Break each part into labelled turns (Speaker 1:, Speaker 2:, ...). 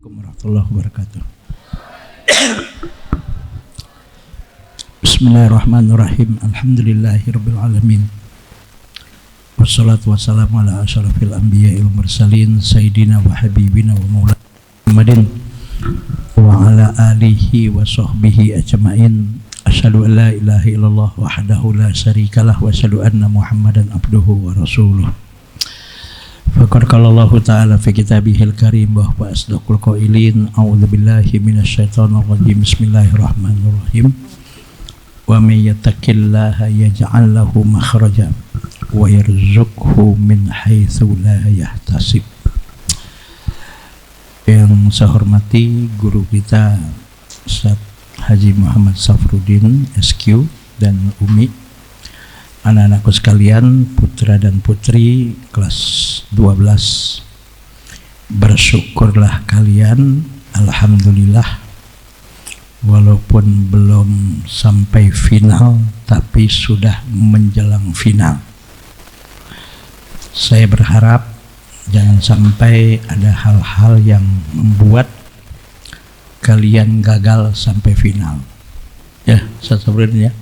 Speaker 1: Warahmatullahi wabarakatuh. Bismillahirrahmanirrahim. Alhamdulillahirabbil alamin. Wassalatu wassalamu ala asyrafil anbiya'i wal mursalin sayyidina wa habibina wa maulana Muhammadin wa ala alihi wa sahbihi ajma'in. Asyhadu an la ilaha illallah wahdahu la syarikalah wa asyhadu anna Muhammadan abduhu wa rasuluh. Faqad qala Allah ta'ala fi kitabihil karim wa huwa asdaqul qailin. A'udzu billahi minasyaitonir rajim. Bismillahirrahmanirrahim. Wa may yattaqillaha yaj'al lahu makhraja wa yarzuqhu min haitsu la yahtasib. Yang saya hormati guru kita Ustaz Haji Muhammad Safruddin SQ dan Umi, anak-anakku sekalian, putra dan putri kelas 12, bersyukurlah kalian, alhamdulillah, walaupun belum sampai final tapi sudah menjelang final. Saya berharap jangan sampai ada hal-hal yang membuat kalian gagal sampai final. Ya, saya sebenarnya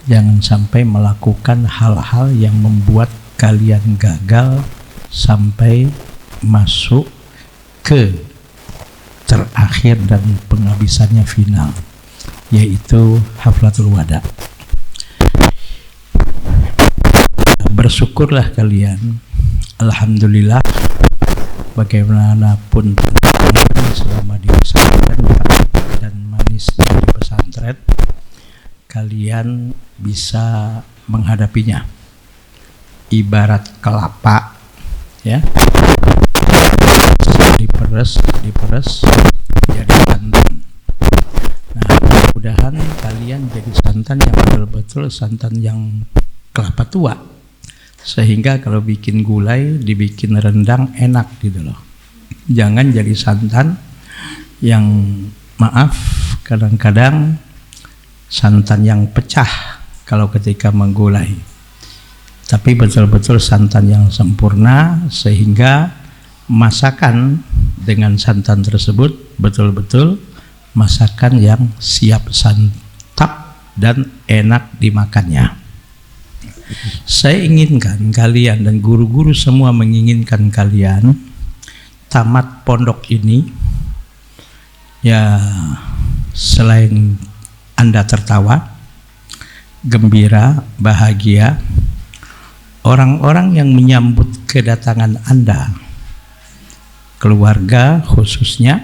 Speaker 1: jangan sampai melakukan hal-hal yang membuat kalian gagal sampai masuk ke terakhir dan penghabisannya final, yaitu haflatul wada. Bersyukurlah kalian, alhamdulillah, bagaimanapun selama di pesantren dan manisnya di pesantren, kalian bisa menghadapinya. Ibarat kelapa, ya, diperes jadi santan. Nah, mudah-mudahan kalian jadi santan yang betul-betul santan yang kelapa tua, sehingga kalau bikin gulai, dibikin rendang enak gitu loh. Jangan jadi santan yang, maaf, kadang-kadang santan yang pecah kalau ketika menggulai, tapi betul-betul santan yang sempurna, sehingga masakan dengan santan tersebut betul-betul masakan yang siap santap dan enak dimakannya. Saya inginkan kalian dan guru-guru semua menginginkan kalian tamat pondok ini, ya, selain Anda tertawa, gembira, bahagia, orang-orang yang menyambut kedatangan Anda, keluarga khususnya,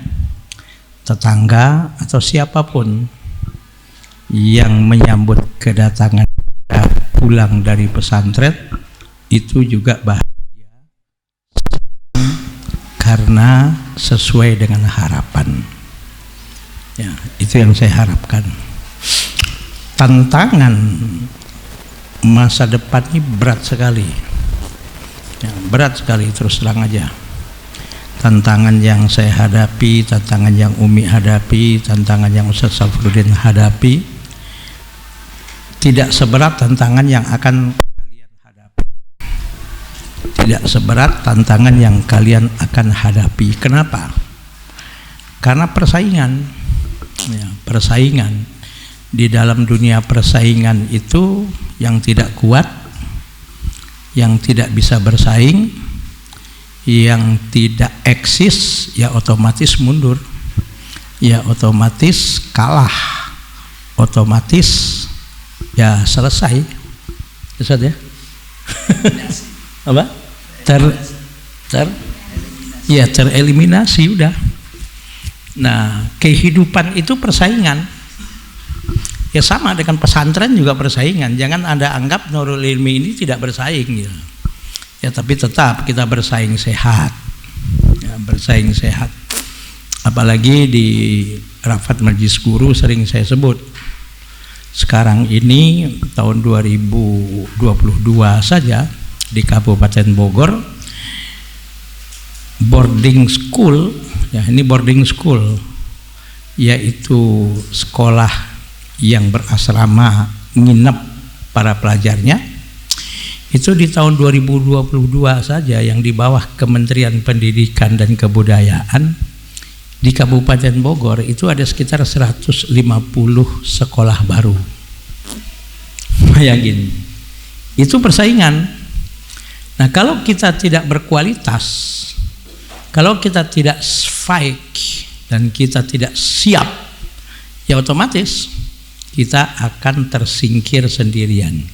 Speaker 1: tetangga atau siapapun yang menyambut kedatangan Anda pulang dari pesantren, itu juga bahagia karena sesuai dengan harapan. Ya, itu yang saya harapkan. Tantangan masa depan ini berat sekali, ya, berat sekali, terus terang aja. Tantangan yang saya hadapi, tantangan yang Umi hadapi, tantangan yang Ustaz Safruddin hadapi, tidak seberat tantangan yang akan kalian hadapi. Tidak seberat tantangan yang kalian akan hadapi. Kenapa? Karena persaingan, ya, persaingan. Di dalam dunia persaingan itu yang tidak kuat, yang tidak bisa bersaing, yang tidak eksis, ya otomatis mundur, ya otomatis kalah, otomatis ya selesai. Ustaz ya? Apa? Tereliminasi udah. Nah, kehidupan itu persaingan. Ya sama dengan pesantren juga persaingan. Jangan Anda anggap Nurul Ilmi ini tidak bersaing, gitu. Ya, tapi tetap kita bersaing sehat, ya, bersaing sehat. Apalagi di Rapat Majelis Guru sering saya sebut, sekarang ini tahun 2022 saja di Kabupaten Bogor, boarding school, ya, ini boarding school, yaitu sekolah yang berasrama nginep para pelajarnya, itu di tahun 2022 saja yang di bawah Kementerian Pendidikan dan Kebudayaan di Kabupaten Bogor itu ada sekitar 150 sekolah baru. Bayangin, itu persaingan. Nah, kalau kita tidak berkualitas, kalau kita tidak fight dan kita tidak siap, ya otomatis kita akan tersingkir sendirian.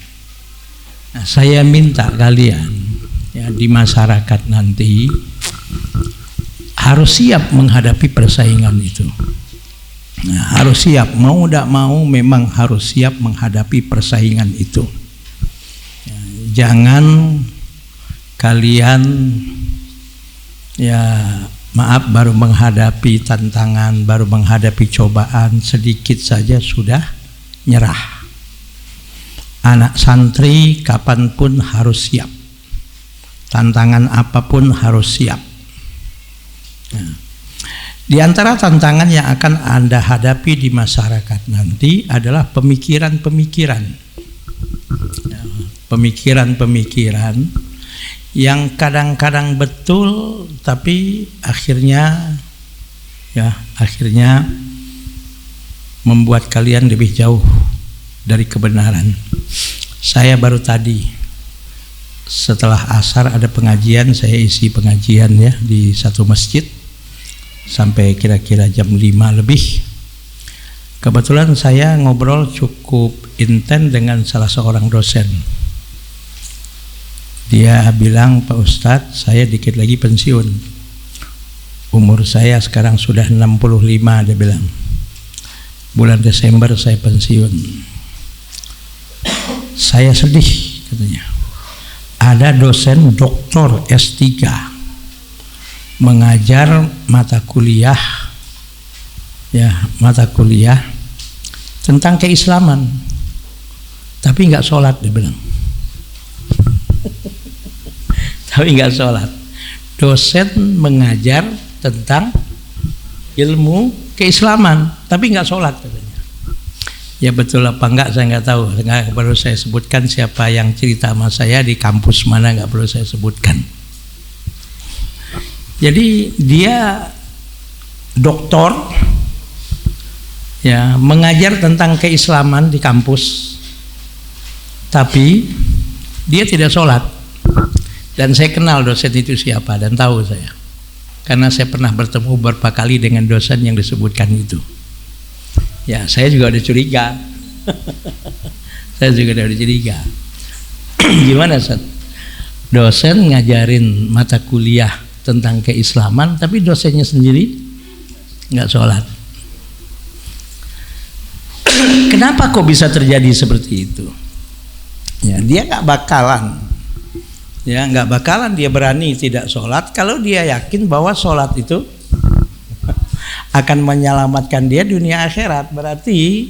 Speaker 1: Nah, saya minta kalian ya di masyarakat nanti harus siap menghadapi persaingan itu. Nah, harus siap, mau tidak mau memang harus siap menghadapi persaingan itu. Ya, jangan kalian ya maaf baru menghadapi tantangan, baru menghadapi cobaan sedikit saja sudah nyerah. Anak santri kapanpun harus siap, tantangan apapun harus siap. Nah, di antara tantangan yang akan Anda hadapi di masyarakat nanti adalah pemikiran-pemikiran, pemikiran-pemikiran yang kadang-kadang betul tapi akhirnya membuat kalian lebih jauh dari kebenaran. Saya baru tadi setelah asar ada pengajian, saya isi pengajian ya di satu masjid sampai kira-kira jam 5 lebih. Kebetulan saya ngobrol cukup intens dengan salah seorang dosen. Dia bilang, Pak Ustadz, saya dikit lagi pensiun. Umur saya sekarang sudah 65, dia bilang. Bulan Desember saya pensiun. Saya sedih, katanya. Ada dosen doktor S3 mengajar mata kuliah tentang keislaman, tapi nggak sholat, dia bilang. Tapi nggak sholat. Dosen mengajar tentang ilmu keislaman, tapi nggak sholat, katanya. Ya betul apa enggak saya nggak tahu. Nggak perlu saya sebutkan siapa yang cerita sama saya di kampus mana, nggak perlu saya sebutkan. Jadi dia doktor ya mengajar tentang keislaman di kampus, tapi dia tidak sholat. Dan saya kenal dosen itu siapa dan tahu saya, karena saya pernah bertemu beberapa kali dengan dosen yang disebutkan itu. Ya saya juga ada curiga. Gimana Ustaz? Dosen ngajarin mata kuliah tentang keislaman, tapi dosennya sendiri nggak sholat. Kenapa kok bisa terjadi seperti itu? Ya, dia nggak bakalan dia berani tidak sholat kalau dia yakin bahwa sholat itu akan menyelamatkan dia dunia akhirat. Berarti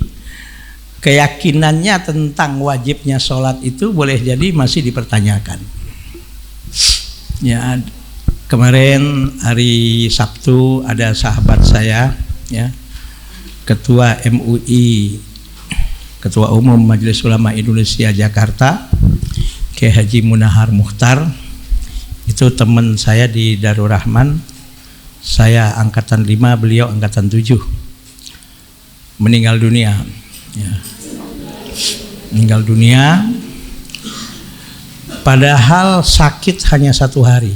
Speaker 1: keyakinannya tentang wajibnya sholat itu boleh jadi masih dipertanyakan. Ya, kemarin hari Sabtu ada sahabat saya ya, Ketua MUI, Ketua Umum Majelis Ulama Indonesia Jakarta, Kiai Haji Munahar Mukhtar. Itu teman saya di Darul Rahman. Saya angkatan 5, beliau angkatan 7. Meninggal dunia ya. Meninggal dunia padahal sakit hanya 1 hari.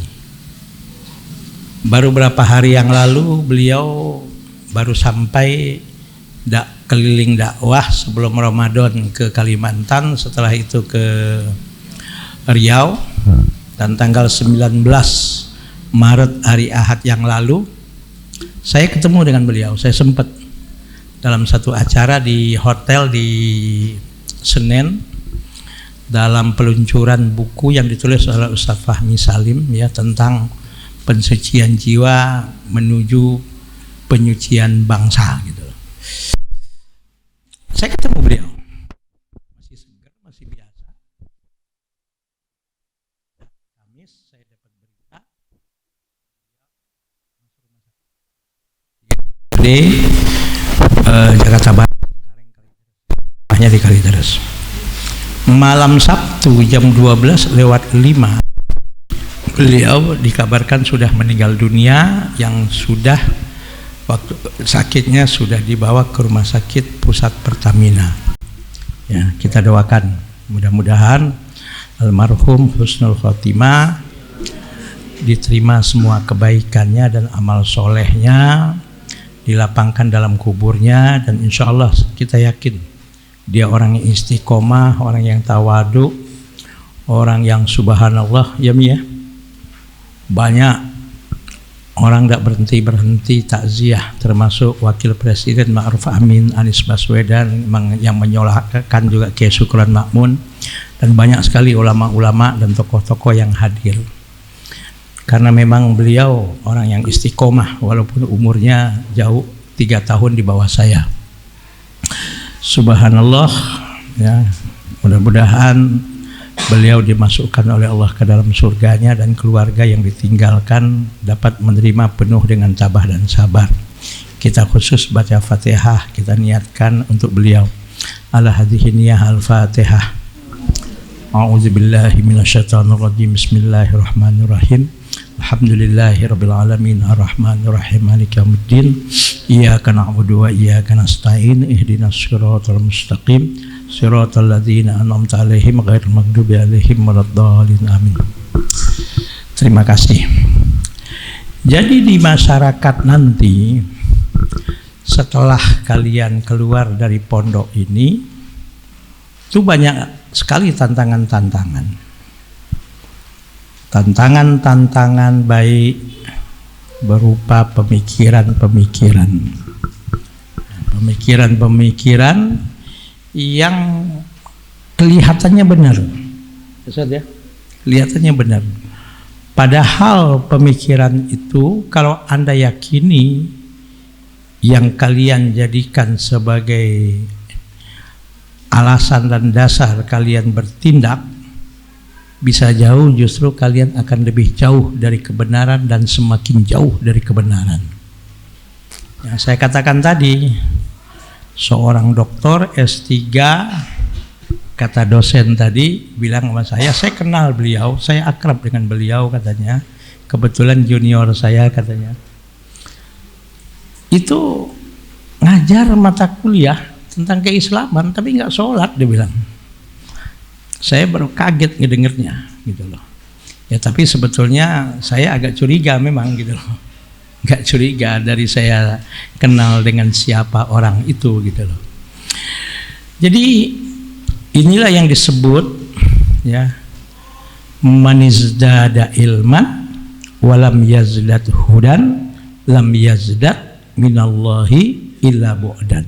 Speaker 1: Baru berapa hari yang lalu beliau baru sampai keliling dakwah sebelum Ramadan ke Kalimantan, setelah itu ke Riau, dan tanggal 19 Maret hari Ahad yang lalu saya ketemu dengan beliau. Saya sempat dalam satu acara di hotel di Senen dalam peluncuran buku yang ditulis oleh Ustaz Fahmi Salim ya, tentang pensucian jiwa menuju penyucian bangsa gitu. Saya ketemu beliau, masih segar, masih biasa. Kamis saya dapat berita di Jakarta Barat, hanya di Kalideres. Malam Sabtu jam 12:05 beliau dikabarkan sudah meninggal dunia, yang sudah Waktu sakitnya sudah dibawa ke rumah sakit pusat Pertamina. Ya, kita doakan mudah-mudahan almarhum husnul khotimah, diterima semua kebaikannya dan amal solehnya, dilapangkan dalam kuburnya, dan insya Allah kita yakin dia orang yang istiqomah, orang yang tawadu, orang yang subhanallah ya Mi ya. Banyak orang tidak berhenti takziah, termasuk Wakil Presiden Ma'ruf Amin Anies Baswedan yang menyolahkan juga Kiai Syukron Makmun, dan banyak sekali ulama-ulama dan tokoh-tokoh yang hadir. Karena memang beliau orang yang istiqomah walaupun umurnya jauh 3 tahun di bawah saya. Subhanallah ya, mudah-mudahan beliau dimasukkan oleh Allah ke dalam surganya dan keluarga yang ditinggalkan dapat menerima penuh dengan tabah dan sabar. Kita khusus baca Fatihah, kita niatkan untuk beliau. Ala hadhihi niyah al-Fatihah. A'udzubillahi minasyaitonirrajim. Bismillahirrahmanirrahim. Alhamdulillahirabbil alamin arrahmanir rahim maliki yaumiddin. Iyyaka na'budu wa iyyaka nasta'in. Ihdinas siratal mustaqim. Siratal ladzina an'amta 'alaihim ghairil maghdubi 'alaihim waladdallin. Amin. Terima kasih. Jadi di masyarakat nanti setelah kalian keluar dari pondok ini itu banyak sekali tantangan-tantangan. Tantangan-tantangan baik berupa pemikiran-pemikiran yang kelihatannya benar, Ustaz ya, kelihatannya benar. Padahal pemikiran itu kalau Anda yakini yang kalian jadikan sebagai alasan dan dasar kalian bertindak, bisa jauh justru kalian akan lebih jauh dari kebenaran dan semakin jauh dari kebenaran. Yang saya katakan tadi, seorang doktor S3, kata dosen tadi bilang sama saya kenal beliau, saya akrab dengan beliau katanya, kebetulan junior saya katanya. Itu ngajar mata kuliah tentang keislaman tapi nggak sholat, dia bilang. Saya baru kaget ngedengernya gitu loh. Ya tapi sebetulnya saya agak curiga memang gitu loh. Gak curiga dari saya kenal dengan siapa orang itu gitu loh. Jadi inilah yang disebut ya, manizdada ilman walam yazdad hudan lam yazdad minallahi illa bu'dan.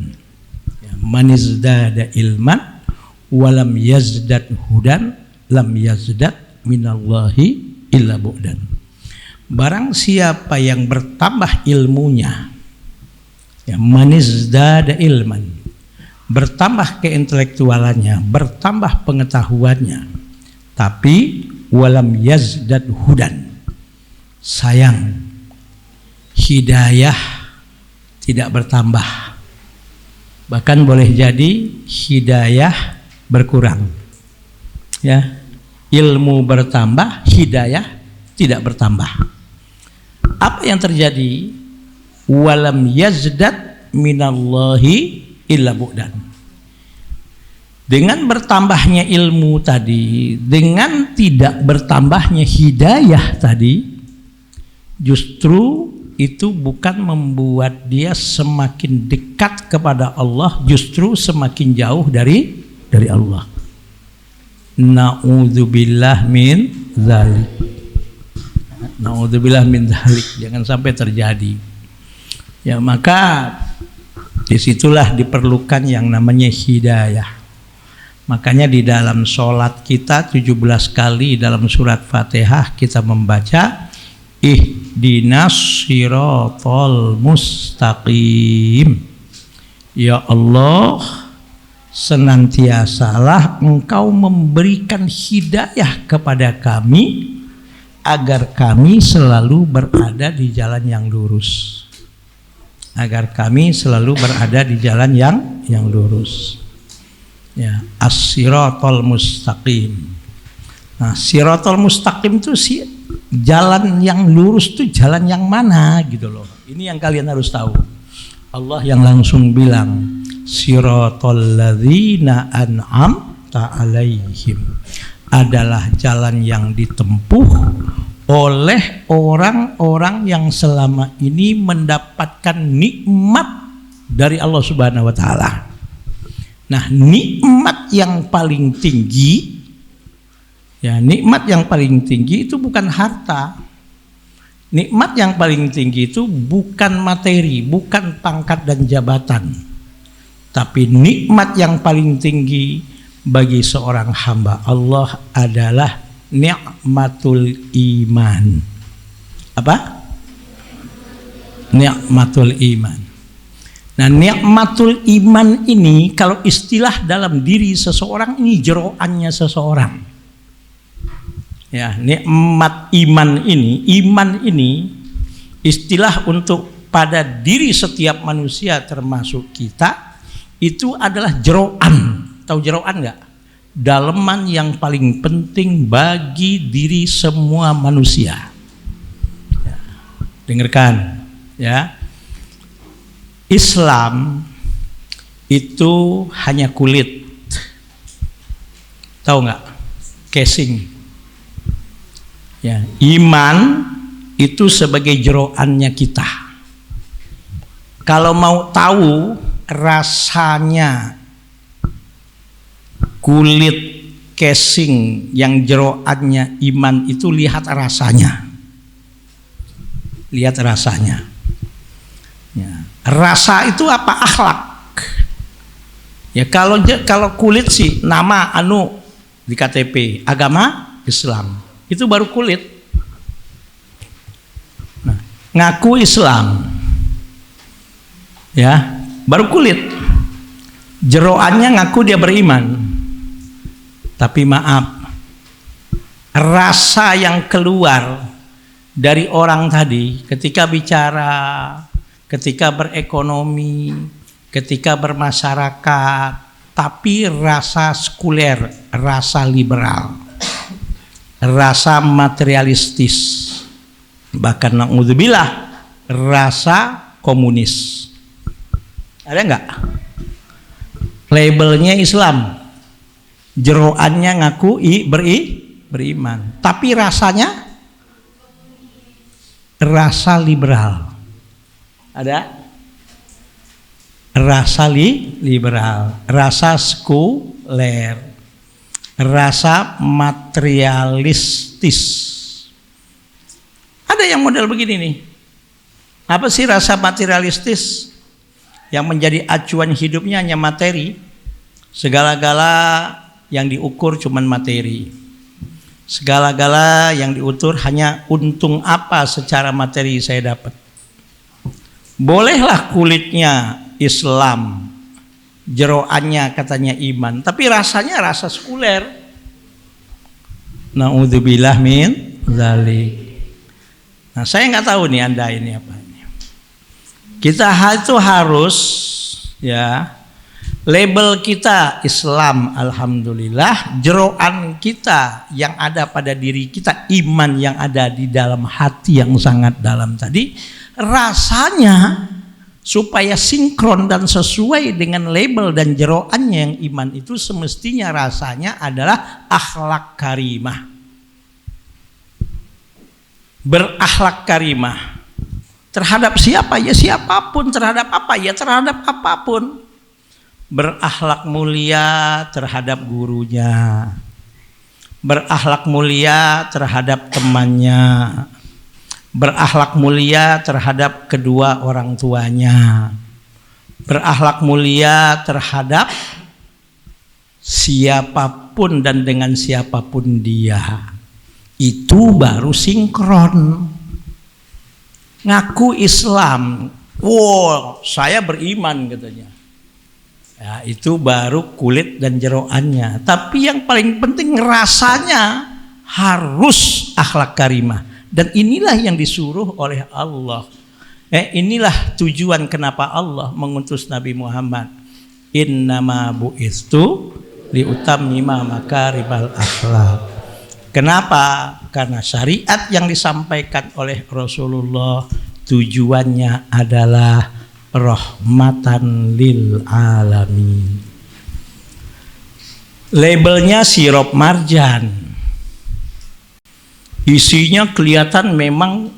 Speaker 1: Ya, manizdada ilman walam yazdad hudan lam yazdad minallahi illa bu'dan. Barang siapa yang bertambah ilmunya, ya, manizdada ilman, bertambah keintelektualannya, bertambah pengetahuannya, tapi walam yazdad hudan, sayang hidayah tidak bertambah, bahkan boleh jadi hidayah berkurang. Ya, ilmu bertambah, hidayah tidak bertambah. Apa yang terjadi? Walam yazdad minallahi illa bu'dan. Dengan bertambahnya ilmu tadi, dengan tidak bertambahnya hidayah tadi, justru itu bukan membuat dia semakin dekat kepada Allah, justru semakin jauh dari Allah. Na'udzubillah min dzalik. Na'udzubillah min dzalik, jangan sampai terjadi. Ya, maka disitulah diperlukan yang namanya hidayah. Makanya di dalam sholat kita 17 kali dalam surat Fatihah kita membaca ihdinas siratal mustaqim. Ya Allah, senantiasalah Engkau memberikan hidayah kepada kami agar kami selalu berada di jalan yang lurus. Agar kami selalu berada di jalan yang lurus. Ya, as-siratal mustaqim. Nah, siratal mustaqim itu jalan yang lurus itu jalan yang mana gitu loh. Ini yang kalian harus tahu. Allah yang langsung bilang, siratal ladzina an'amta alaihim, adalah jalan yang ditempuh oleh orang-orang yang selama ini mendapatkan nikmat dari Allah Subhanahu wa taala. Nah, nikmat yang paling tinggi, ya, nikmat yang paling tinggi itu bukan harta. Nikmat yang paling tinggi itu bukan materi, bukan pangkat dan jabatan. Tapi nikmat yang paling tinggi bagi seorang hamba Allah adalah ni'matul iman. Apa? Ni'matul iman. Nah, ni'matul iman ini kalau istilah dalam diri seseorang, ini jeroannya seseorang. Ya, nikmat iman ini istilah untuk pada diri setiap manusia termasuk kita, itu adalah jeroan. Tahu jeroan enggak? Daleman yang paling penting bagi diri semua manusia. Ya, dengarkan ya. Islam itu hanya kulit. Tahu nggak? Casing. Ya, iman itu sebagai jeroannya kita. Kalau mau tahu rasanya kulit casing yang jeroannya iman itu, lihat rasanya. Lihat rasanya. Ya. Rasa itu apa? Akhlak. Ya, kalau kulit sih nama di KTP agama Islam, itu baru kulit. Nah, ngaku Islam, ya, baru kulit. Jeroannya ngaku dia beriman, tapi maaf, rasa yang keluar dari orang tadi ketika bicara, ketika berekonomi, ketika bermasyarakat, tapi rasa sekuler, rasa liberal, rasa materialistis, bahkan na'udzubillah rasa komunis. Ada enggak? Labelnya Islam, jeroannya ngaku beriman, tapi rasanya rasa liberal. Ada rasa liberal, rasa sekuler, rasa materialistis. Ada yang model begini nih. Apa sih rasa materialistis? Yang menjadi acuan hidupnya hanya materi. Segala-gala yang diukur cuman materi. Segala-gala yang diukur hanya untung apa secara materi saya dapat. Bolehlah kulitnya Islam, jeroannya katanya iman, tapi rasanya rasa sekuler. Na'udzubillah min dzalik. Nah, saya nggak tahu nih Anda ini apa ini. Kita itu harus, ya, label kita Islam, alhamdulillah. Jeroan kita yang ada pada diri kita, iman yang ada di dalam hati yang sangat dalam tadi, rasanya supaya sinkron dan sesuai dengan label dan jeroannya yang iman itu, semestinya rasanya adalah akhlak karimah. Berakhlak karimah terhadap siapa? Ya siapapun. Terhadap apa? Ya terhadap apapun. Berakhlak mulia terhadap gurunya, berakhlak mulia terhadap temannya, berakhlak mulia terhadap kedua orang tuanya, berakhlak mulia terhadap siapapun dan dengan siapapun dia. Itu baru sinkron. Ngaku Islam, wow, saya beriman katanya. Ya, itu baru kulit dan jeroannya. Tapi yang paling penting rasanya harus akhlak karimah. Dan inilah yang disuruh oleh Allah. Inilah tujuan kenapa Allah mengutus Nabi Muhammad. Innama bu'istu liutammima makarimal akhlak. Kenapa? Karena syariat yang disampaikan oleh Rasulullah tujuannya adalah rahmatan lil alamin. Labelnya sirup marjan, isinya kelihatan memang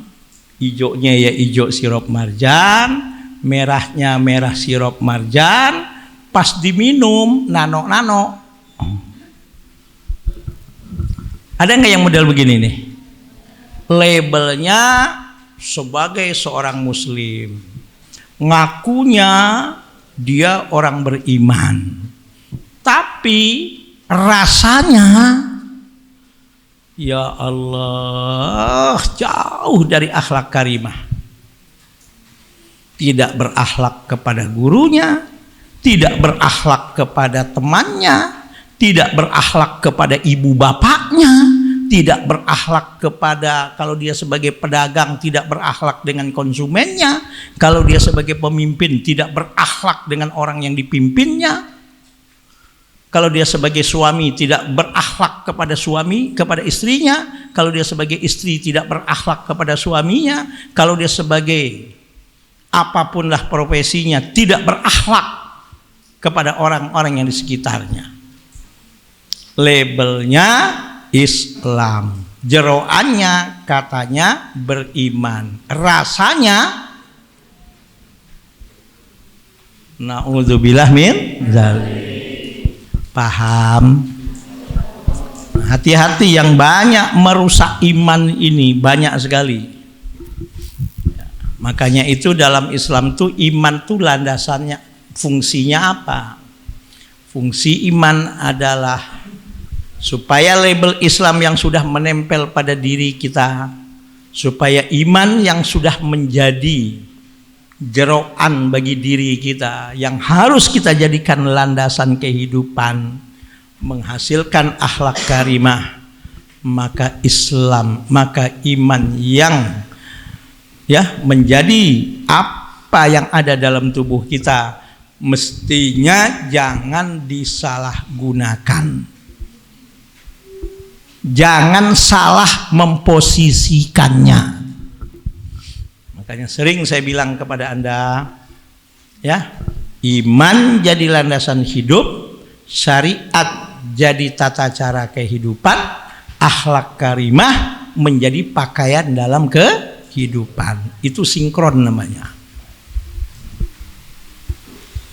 Speaker 1: hijaunya ya hijau sirup marjan, merahnya merah sirup marjan, pas diminum nano-nano. Ada nggak yang model begini nih? Labelnya sebagai seorang muslim, ngakunya dia orang beriman, tapi rasanya ya Allah jauh dari akhlak karimah. Tidak berakhlak kepada gurunya, tidak berakhlak kepada temannya, tidak berakhlak kepada ibu bapaknya, tidak berakhlak kepada, kalau dia sebagai pedagang tidak berakhlak dengan konsumennya, kalau dia sebagai pemimpin tidak berakhlak dengan orang yang dipimpinnya, kalau dia sebagai suami tidak berakhlak kepada istrinya, kalau dia sebagai istri tidak berakhlak kepada suaminya, kalau dia sebagai apapunlah profesinya tidak berakhlak kepada orang-orang yang di sekitarnya. Labelnya Islam, jeroannya katanya beriman, rasanya naudzubillah min dzalik. Paham? Hati-hati, yang banyak merusak iman ini banyak sekali. Makanya itu dalam Islam tuh iman tuh landasannya, fungsinya apa? Fungsi iman adalah supaya label Islam yang sudah menempel pada diri kita, supaya iman yang sudah menjadi jeroan bagi diri kita, yang harus kita jadikan landasan kehidupan, menghasilkan akhlak karimah, maka Islam, maka iman yang menjadi apa yang ada dalam tubuh kita mestinya jangan disalahgunakan. Jangan salah memposisikannya. Makanya sering saya bilang kepada Anda, ya, iman jadi landasan hidup, syariat jadi tata cara kehidupan, akhlak karimah menjadi pakaian dalam kehidupan. Itu sinkron namanya.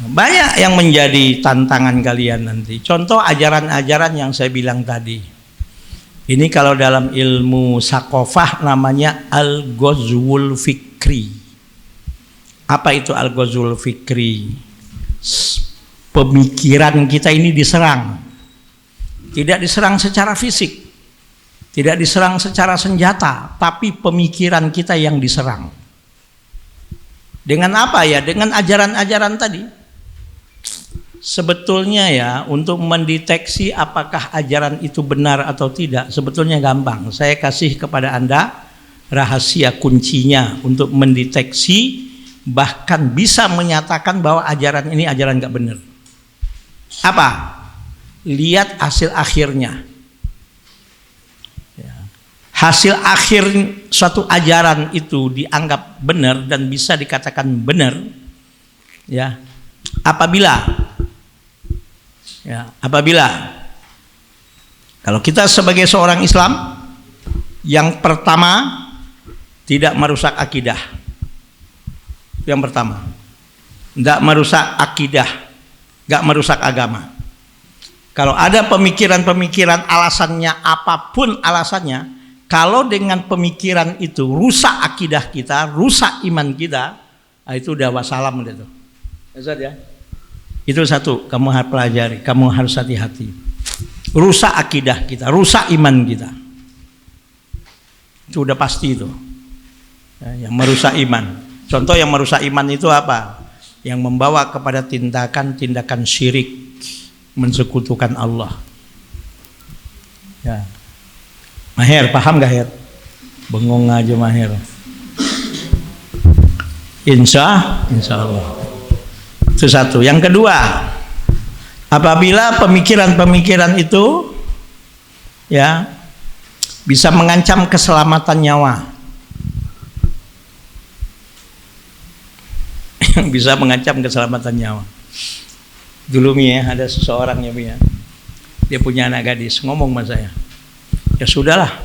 Speaker 1: Banyak yang menjadi tantangan kalian nanti. Contoh ajaran-ajaran yang saya bilang tadi. Ini kalau dalam ilmu sakofah namanya al-ghazwul fikri. Apa itu al-ghazwul fikri? Pemikiran kita ini diserang. Tidak diserang secara fisik, tidak diserang secara senjata, tapi pemikiran kita yang diserang. Dengan apa ya? Dengan ajaran-ajaran tadi. Sebetulnya ya, untuk mendeteksi apakah ajaran itu benar atau tidak sebetulnya gampang. Saya kasih kepada Anda rahasia kuncinya untuk mendeteksi, bahkan bisa menyatakan bahwa ajaran ini ajaran gak benar. Apa? Lihat hasil akhirnya. Hasil akhir suatu ajaran itu dianggap benar dan bisa dikatakan benar, ya, apabila kalau kita sebagai seorang Islam, yang pertama tidak merusak akidah. Yang pertama, tidak merusak akidah, tidak merusak agama. Kalau ada pemikiran-pemikiran alasannya apapun alasannya, kalau dengan pemikiran itu rusak akidah kita, rusak iman kita, itu udah wassalam itu. Ya. Itu satu, kamu harus pelajari, kamu harus hati-hati. Rusak akidah kita, rusak iman kita. Itu udah pasti itu. Yang merusak iman. Contoh yang merusak iman itu apa? Yang membawa kepada tindakan-tindakan syirik, mensekutukan Allah. Ya. Maher, paham gak Her? Bengong aja Maher. Insya Allah. Itu satu. Yang kedua, apabila pemikiran-pemikiran itu ya bisa mengancam keselamatan nyawa. Bisa mengancam keselamatan nyawa. Dulu Mi ya, ada seseorang ya Mi ya, dia punya anak gadis, ngomong sama saya, ya sudahlah,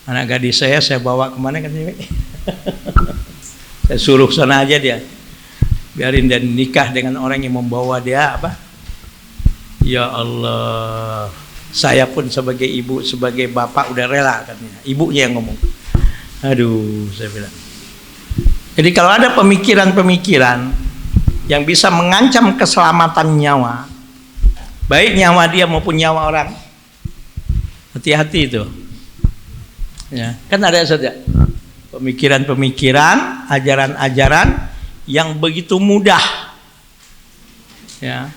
Speaker 1: anak gadis saya bawa kemana kan Mi? Saya suruh sana aja dia, biarin dan nikah dengan orang yang membawa dia apa? Ya Allah, saya pun sebagai ibu, sebagai bapak udah rela katanya. Ibunya yang ngomong. Aduh, saya bilang. Jadi kalau ada pemikiran-pemikiran yang bisa mengancam keselamatan nyawa, baik nyawa dia maupun nyawa orang, hati-hati itu. Ya, kan ada saja pemikiran-pemikiran, ajaran-ajaran yang begitu mudah. Ya,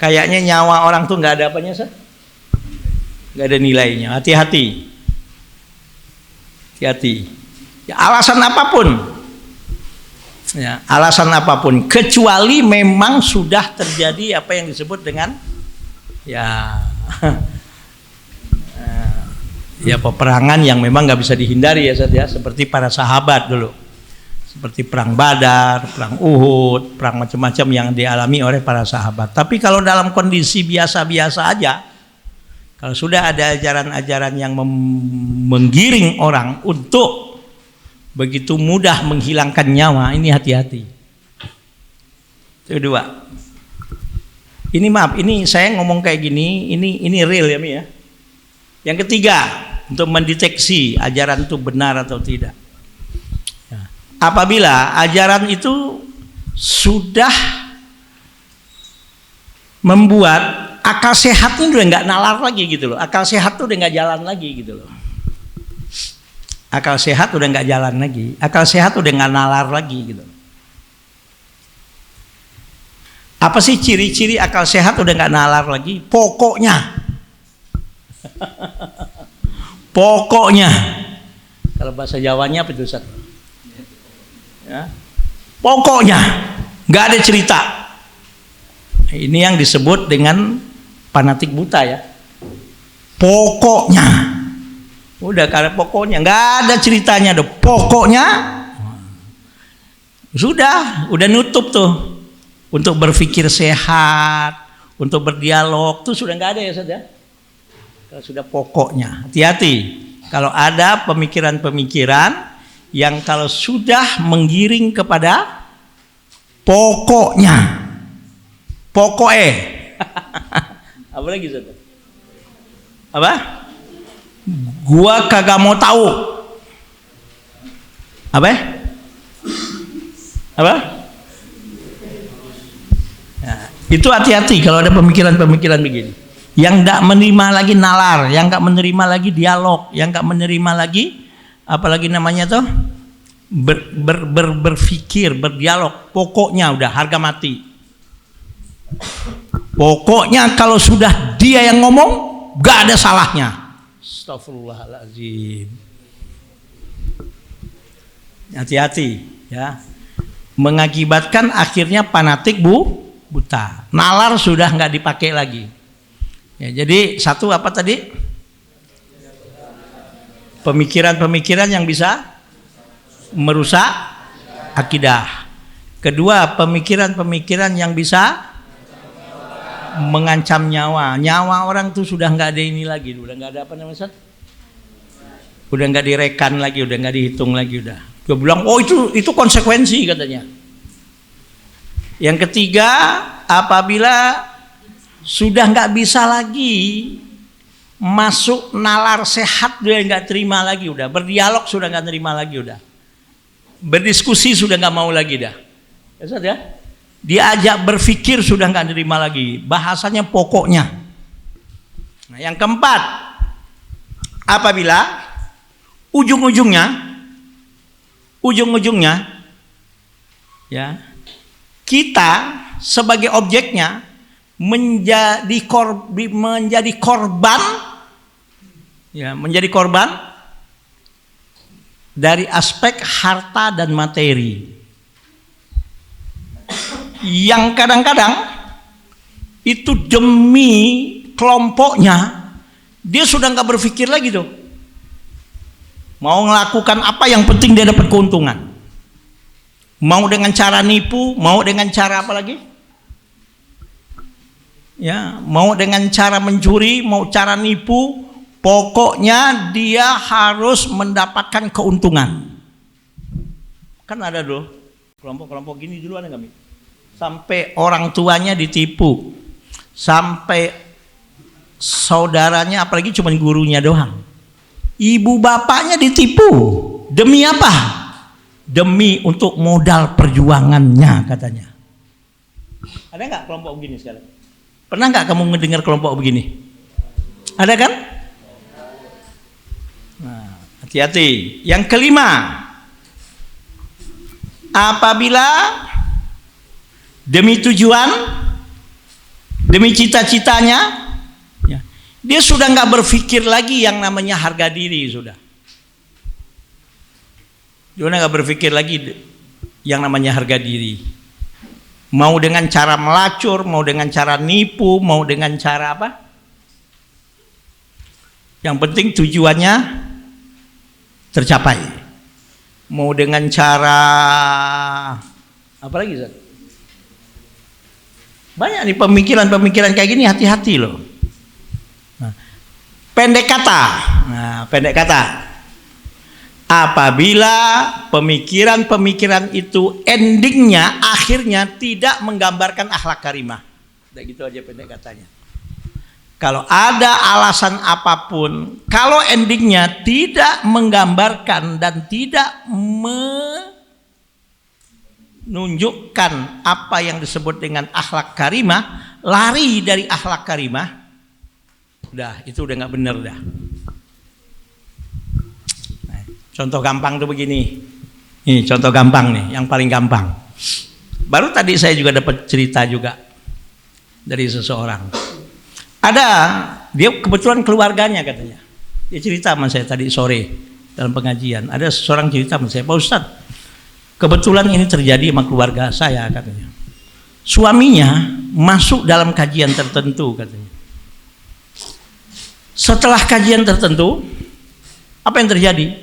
Speaker 1: kayaknya nyawa orang tuh nggak ada apanya sih, nggak ada nilainya. Hati-hati, hati-hati. Ya, alasan apapun. Ya, alasan apapun, kecuali memang sudah terjadi apa yang disebut dengan ya ya peperangan yang memang nggak bisa dihindari ya Ustaz ya, seperti para sahabat dulu, seperti perang Badar, perang Uhud, perang macam-macam yang dialami oleh para sahabat. Tapi kalau dalam kondisi biasa-biasa aja, kalau sudah ada ajaran-ajaran yang menggiring orang untuk begitu mudah menghilangkan nyawa, ini hati-hati. Kedua, ini maaf, ini saya ngomong kayak gini, ini real ya Mi ya. Yang ketiga, untuk mendeteksi ajaran itu benar atau tidak. Ya. Apabila ajaran itu sudah membuat akal sehatnya udah nggak nalar lagi gitu loh, akal sehat tuh udah nggak jalan lagi gitu loh. Akal sehat udah nggak jalan lagi, akal sehat udah nggak nalar lagi gitu. Apa sih ciri-ciri akal sehat udah nggak nalar lagi? Pokoknya, pokoknya. Kalau bahasa Jawanya apa itu Ustaz? Ya. Pokoknya, nggak ada cerita. Ini yang disebut dengan fanatik buta ya. Pokoknya. Udah karena pokoknya nggak ada ceritanya, ada pokoknya udah nutup tuh untuk berpikir sehat, untuk berdialog tuh sudah nggak ada ya Ustaz ya. Kalau sudah pokoknya, hati-hati kalau ada pemikiran-pemikiran yang kalau sudah menggiring kepada pokoknya, apa lagi Ustaz? Apa? Gua kagak mau tahu. Apa? Apa? Nah, itu hati-hati kalau ada pemikiran-pemikiran begini. Yang enggak menerima lagi nalar, yang enggak menerima lagi dialog, yang enggak menerima lagi apalagi namanya tuh berpikir, berdialog. Pokoknya udah harga mati. Pokoknya kalau sudah dia yang ngomong, enggak ada salahnya. Astagfirullahaladzim. Hati-hati ya, mengakibatkan akhirnya fanatik buta, nalar sudah nggak dipakai lagi ya. Jadi satu apa tadi, pemikiran-pemikiran yang bisa merusak akidah. Kedua, pemikiran-pemikiran yang bisa mengancam nyawa orang tuh sudah nggak ada ini lagi, udah nggak ada apa namanya Ustaz? Udah nggak direkan lagi, udah nggak dihitung lagi, udah. Dia bilang, oh itu konsekuensi katanya. Yang ketiga, apabila sudah nggak bisa lagi masuk nalar sehat, dia nggak terima lagi, udah berdialog sudah nggak terima lagi, udah berdiskusi sudah nggak mau lagi, dah. Ya Ustaz ya? Diajak berpikir sudah nggak terima lagi, bahasanya pokoknya. Nah, yang keempat, apabila ujung-ujungnya ya kita sebagai objeknya menjadi korban dari aspek harta dan materi, yang kadang-kadang itu demi kelompoknya dia sudah nggak berpikir lagi tuh. Mau melakukan apa yang penting dia dapat keuntungan. Mau dengan cara nipu, mau dengan cara apa lagi? Ya, mau dengan cara mencuri, mau cara nipu, pokoknya dia harus mendapatkan keuntungan. Kan ada dulu kelompok-kelompok gini dulu, ada nggak? Sampai orang tuanya ditipu, sampai saudaranya, apalagi cuma gurunya doang. Ibu bapaknya ditipu. Demi apa? Demi untuk modal perjuangannya katanya. Ada nggak kelompok begini sekarang? Pernah nggak kamu mendengar kelompok begini? Ada kan? Nah, hati-hati. Yang kelima, apabila demi tujuan, demi cita-citanya, ya, dia sudah nggak berpikir lagi yang namanya harga diri sudah. Dia nggak berpikir lagi yang namanya harga diri. Mau dengan cara melacur, mau dengan cara nipu, mau dengan cara apa? Yang penting tujuannya tercapai. Mau dengan cara apa lagi, Zat? Banyak nih pemikiran-pemikiran kayak gini, hati-hati loh. Nah, pendek kata. Nah, pendek kata. Apabila pemikiran-pemikiran itu endingnya, akhirnya tidak menggambarkan akhlak karimah. Udah gitu aja pendek katanya. Kalau ada alasan apapun, kalau endingnya tidak menggambarkan dan tidak menunjukkan apa yang disebut dengan akhlak karimah, lari dari akhlak karimah, udah itu udah nggak bener dah. Nah, contoh gampang tuh begini. Ini contoh gampang nih, yang paling gampang. Baru tadi saya juga dapat cerita juga dari seseorang. Ada, dia kebetulan keluarganya katanya. Dia cerita sama saya tadi sore dalam pengajian. Ada seseorang cerita sama saya, Pak Ustadz, kebetulan ini terjadi sama keluarga saya katanya. Suaminya masuk dalam kajian tertentu katanya. Setelah kajian tertentu, apa yang terjadi?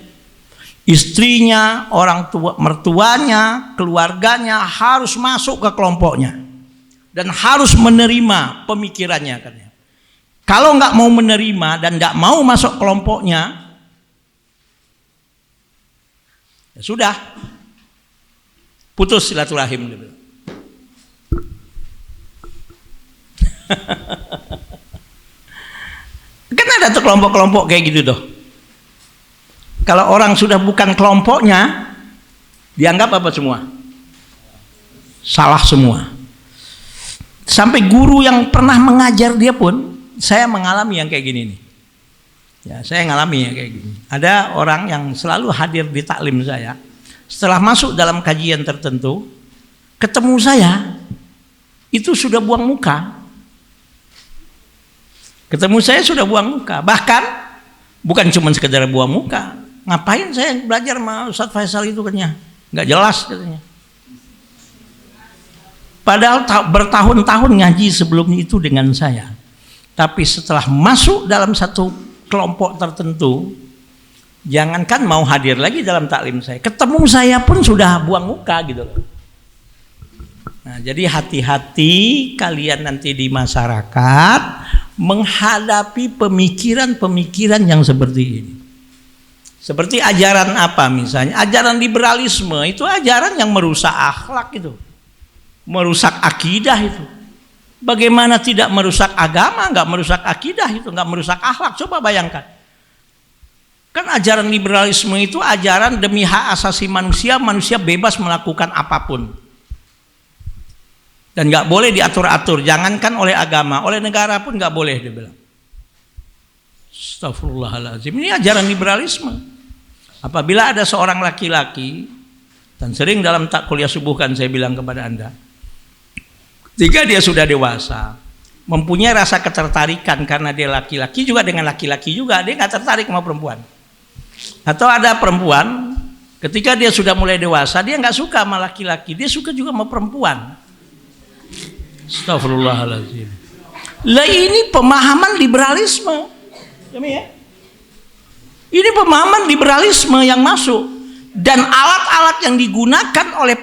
Speaker 1: Istrinya, orang tua, mertuanya, keluarganya harus masuk ke kelompoknya dan harus menerima pemikirannya katanya. Kalau nggak mau menerima dan nggak mau masuk kelompoknya, ya sudah, putus silaturahim. Kan ada tuh kelompok-kelompok kayak gitu tuh. Kalau orang sudah bukan kelompoknya, dianggap apa semua? Salah semua. Sampai guru yang pernah mengajar dia pun, saya mengalami yang kayak gini nih. Ya, saya ngalami ya kayak gini. Ada orang yang selalu hadir di taklim saya. Setelah masuk dalam kajian tertentu, ketemu saya, itu sudah buang muka. Ketemu saya sudah buang muka. Bahkan bukan cuma sekedar buang muka. Ngapain saya belajar sama Ustadz Faisal itu katanya? Nggak jelas katanya. Padahal bertahun-tahun ngaji sebelumnya itu dengan saya. Tapi setelah masuk dalam satu kelompok tertentu, jangankan mau hadir lagi dalam taklim saya, ketemu saya pun sudah buang muka gitu loh. Nah, jadi hati-hati kalian nanti di masyarakat menghadapi pemikiran-pemikiran yang seperti ini. Seperti ajaran apa misalnya? Ajaran liberalisme itu ajaran yang merusak akhlak itu. Merusak akidah itu. Bagaimana tidak merusak agama, nggak merusak akidah itu, nggak merusak akhlak. Coba bayangkan. Kan ajaran liberalisme itu ajaran demi hak asasi manusia, manusia bebas melakukan apapun. Dan nggak boleh diatur-atur, jangankan oleh agama, oleh negara pun nggak boleh dia bilang. Astagfirullahaladzim, ini ajaran liberalisme. Apabila ada seorang laki-laki, dan sering dalam kuliah subuh kan saya bilang kepada Anda, jika dia sudah dewasa, mempunyai rasa ketertarikan karena dia laki-laki juga dengan laki-laki juga, dia nggak tertarik sama perempuan. Atau ada perempuan, ketika dia sudah mulai dewasa, dia nggak suka sama laki-laki, dia suka juga sama perempuan. Astagfirullahaladzim. Lah ini pemahaman liberalisme. Ya? Ini pemahaman liberalisme yang masuk, dan alat-alat yang digunakan oleh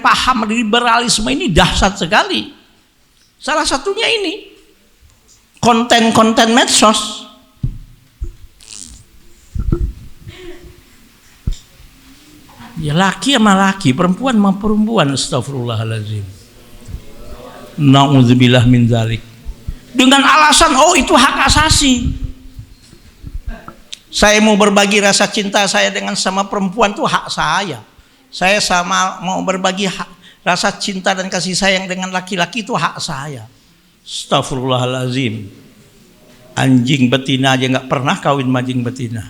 Speaker 1: paham liberalisme ini dahsyat sekali. Salah satunya ini konten-konten medsos. Ya laki sama laki, perempuan sama perempuan, astagfirullahaladzim. Na'udzubillah min dzalik. Dengan alasan itu hak asasi. Saya mau berbagi rasa cinta saya dengan sama perempuan itu hak saya. Saya mau berbagi rasa cinta dan kasih sayang dengan laki-laki itu hak saya. Astagfirullahaladzim. Anjing betina aja nggak pernah kawin sama anjing betina.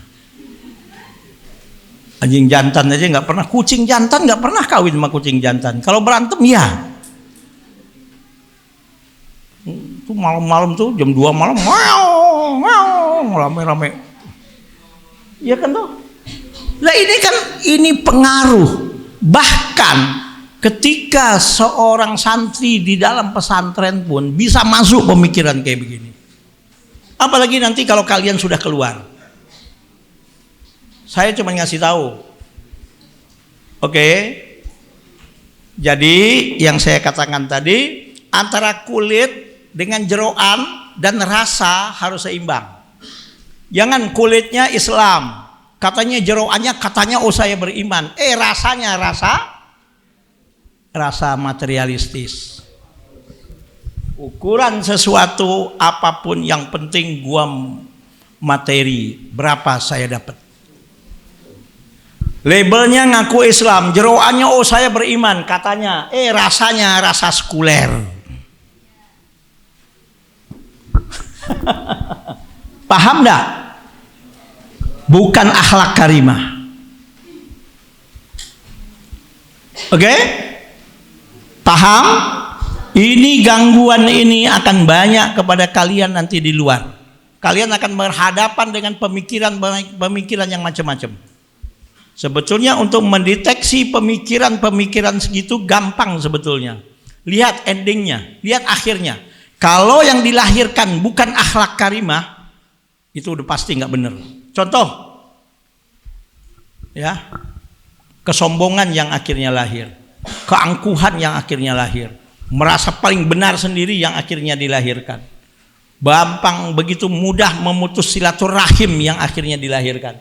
Speaker 1: Anjing jantan aja nggak pernah, kucing jantan nggak pernah kawin sama kucing jantan. Kalau berantem ya. Itu malam-malam tuh jam 2 malam, rame-rame. Ya kan tuh. Nah ini pengaruh. Bahkan ketika seorang santri di dalam pesantren pun bisa masuk pemikiran kayak begini. Apalagi nanti kalau kalian sudah keluar. Saya cuma ngasih tahu. Oke. Jadi yang saya katakan tadi, antara kulit dengan jeroan dan rasa harus seimbang. Jangan kulitnya Islam, katanya jeroannya katanya saya beriman, rasanya rasa materialistis. Ukuran sesuatu apapun yang penting gua materi, berapa saya dapat. Labelnya ngaku Islam, jeroannya saya beriman, katanya rasanya rasa sekuler. Paham enggak? Bukan akhlak karimah. Oke? Paham? Ini gangguan ini akan banyak kepada kalian nanti di luar. Kalian akan berhadapan dengan pemikiran yang macam-macam. Sebetulnya untuk mendeteksi pemikiran segitu gampang sebetulnya. Lihat endingnya, lihat akhirnya. Kalau yang dilahirkan bukan akhlak karimah, itu udah pasti nggak benar. Contoh, ya, kesombongan yang akhirnya lahir, keangkuhan yang akhirnya lahir, merasa paling benar sendiri yang akhirnya dilahirkan, gampang begitu mudah memutus silaturahim yang akhirnya dilahirkan.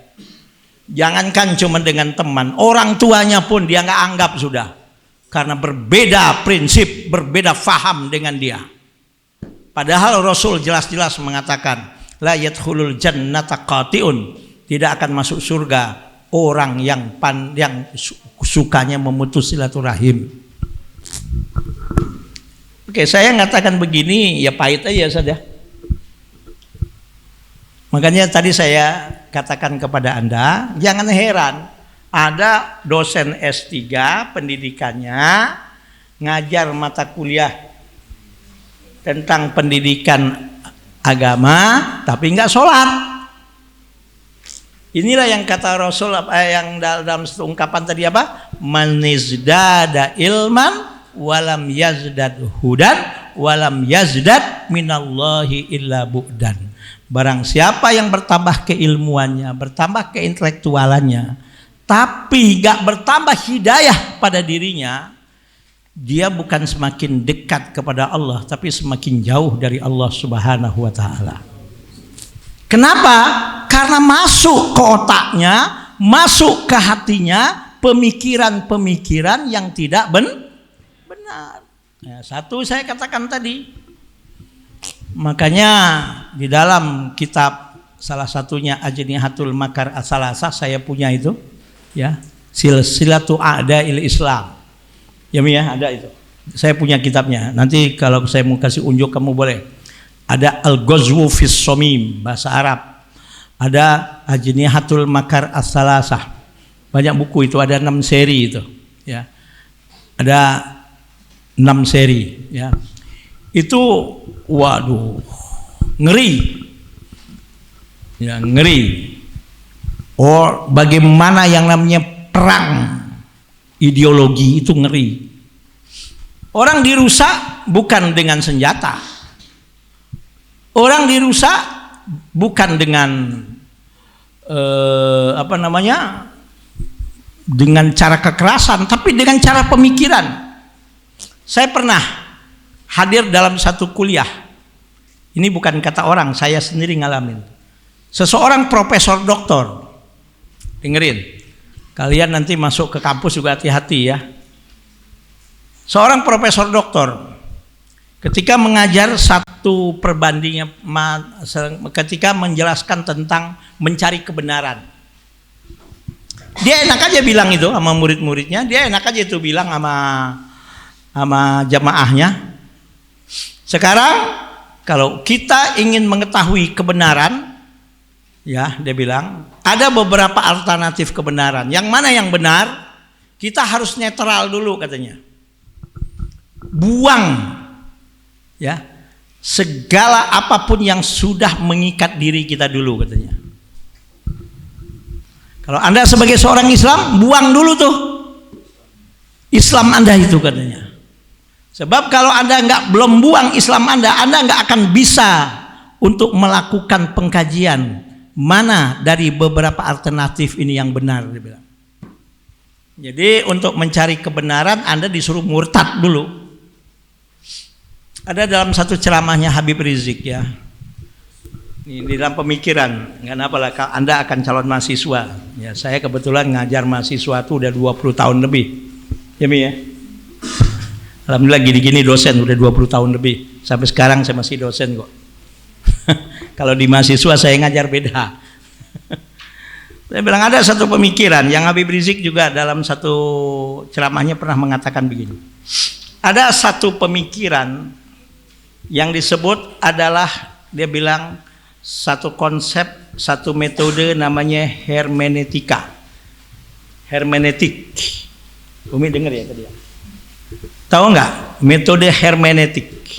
Speaker 1: Jangankan cuma dengan teman, orang tuanya pun dia nggak anggap sudah, karena berbeda prinsip, berbeda faham dengan dia. Padahal Rasul jelas-jelas mengatakan, la yadkhulul jannata qati'un, tidak akan masuk surga orang yang sukanya memutus silaturahim. Oke, saya mengatakan begini ya pahit aja saja. Makanya tadi saya katakan kepada Anda, jangan heran ada dosen S3 pendidikannya ngajar mata kuliah tentang pendidikan agama tapi enggak sholat. Inilah yang kata Rasul yang dalam satu ungkapan tadi apa? Man izdada ilman walam yazdad hudan walam yazdad minallahi illa bu'dan. Barang siapa yang bertambah keilmuannya, bertambah keintelektualannya, tapi enggak bertambah hidayah pada dirinya, dia bukan semakin dekat kepada Allah, tapi semakin jauh dari Allah Subhanahu wa Ta'ala. Kenapa? Karena masuk ke otaknya, masuk ke hatinya pemikiran-pemikiran yang tidak benar. Ya, satu saya katakan tadi. Makanya di dalam kitab salah satunya Ajnihatul Makar As-Salasah, saya punya itu, ya, Silsilatu A'da'il Islam. Ya Mia, ada itu. Saya punya kitabnya. Nanti kalau saya mau kasih unjuk kamu boleh. Ada Al-Ghazwu fis Somim bahasa Arab. Ada Ajnihatul Makar As-Salasah. Banyak buku itu, ada 6 seri itu, ya. Ada 6 seri, ya. Itu waduh, ngeri. Ya, ngeri. Oh, bagaimana yang namanya perang ideologi itu ngeri. Orang dirusak bukan dengan senjata. Orang dirusak bukan dengan dengan cara kekerasan, tapi dengan cara pemikiran. Saya pernah hadir dalam satu kuliah. Ini bukan kata orang, saya sendiri ngalamin. Seseorang profesor doktor, dengerin, kalian nanti masuk ke kampus juga hati-hati ya. Seorang profesor doktor ketika mengajar satu perbandingan, ketika menjelaskan tentang mencari kebenaran, dia enak aja bilang itu sama murid-muridnya, dia enak aja itu bilang sama jamaahnya. Sekarang kalau kita ingin mengetahui kebenaran, ya dia bilang ada beberapa alternatif kebenaran. Yang mana yang benar? Kita harus netral dulu katanya. Buang ya segala apapun yang sudah mengikat diri kita dulu katanya. Kalau Anda sebagai seorang Islam, buang dulu tuh Islam Anda itu katanya. Sebab kalau Anda belum buang Islam Anda nggak akan bisa untuk melakukan pengkajian mana dari beberapa alternatif ini yang benar, dia bilang. Jadi untuk mencari kebenaran Anda disuruh murtad dulu. Ada dalam satu ceramahnya Habib Rizik ya. Ini di dalam pemikiran, nggak apa-apa lah, Anda akan calon mahasiswa. Ya, saya kebetulan ngajar mahasiswa itu udah 20 tahun lebih. Ya Mi ya. Alhamdulillah gini-gini dosen udah 20 tahun lebih. Sampai sekarang saya masih dosen kok. Kalau di mahasiswa saya ngajar beda. Saya bilang ada satu pemikiran yang Habib Rizik juga dalam satu ceramahnya pernah mengatakan begini. Ada satu pemikiran yang disebut adalah, dia bilang, satu konsep, satu metode namanya hermeneutika. Hermeneutik. Umi dengar ya tadi ya? Tahu nggak metode hermeneutik?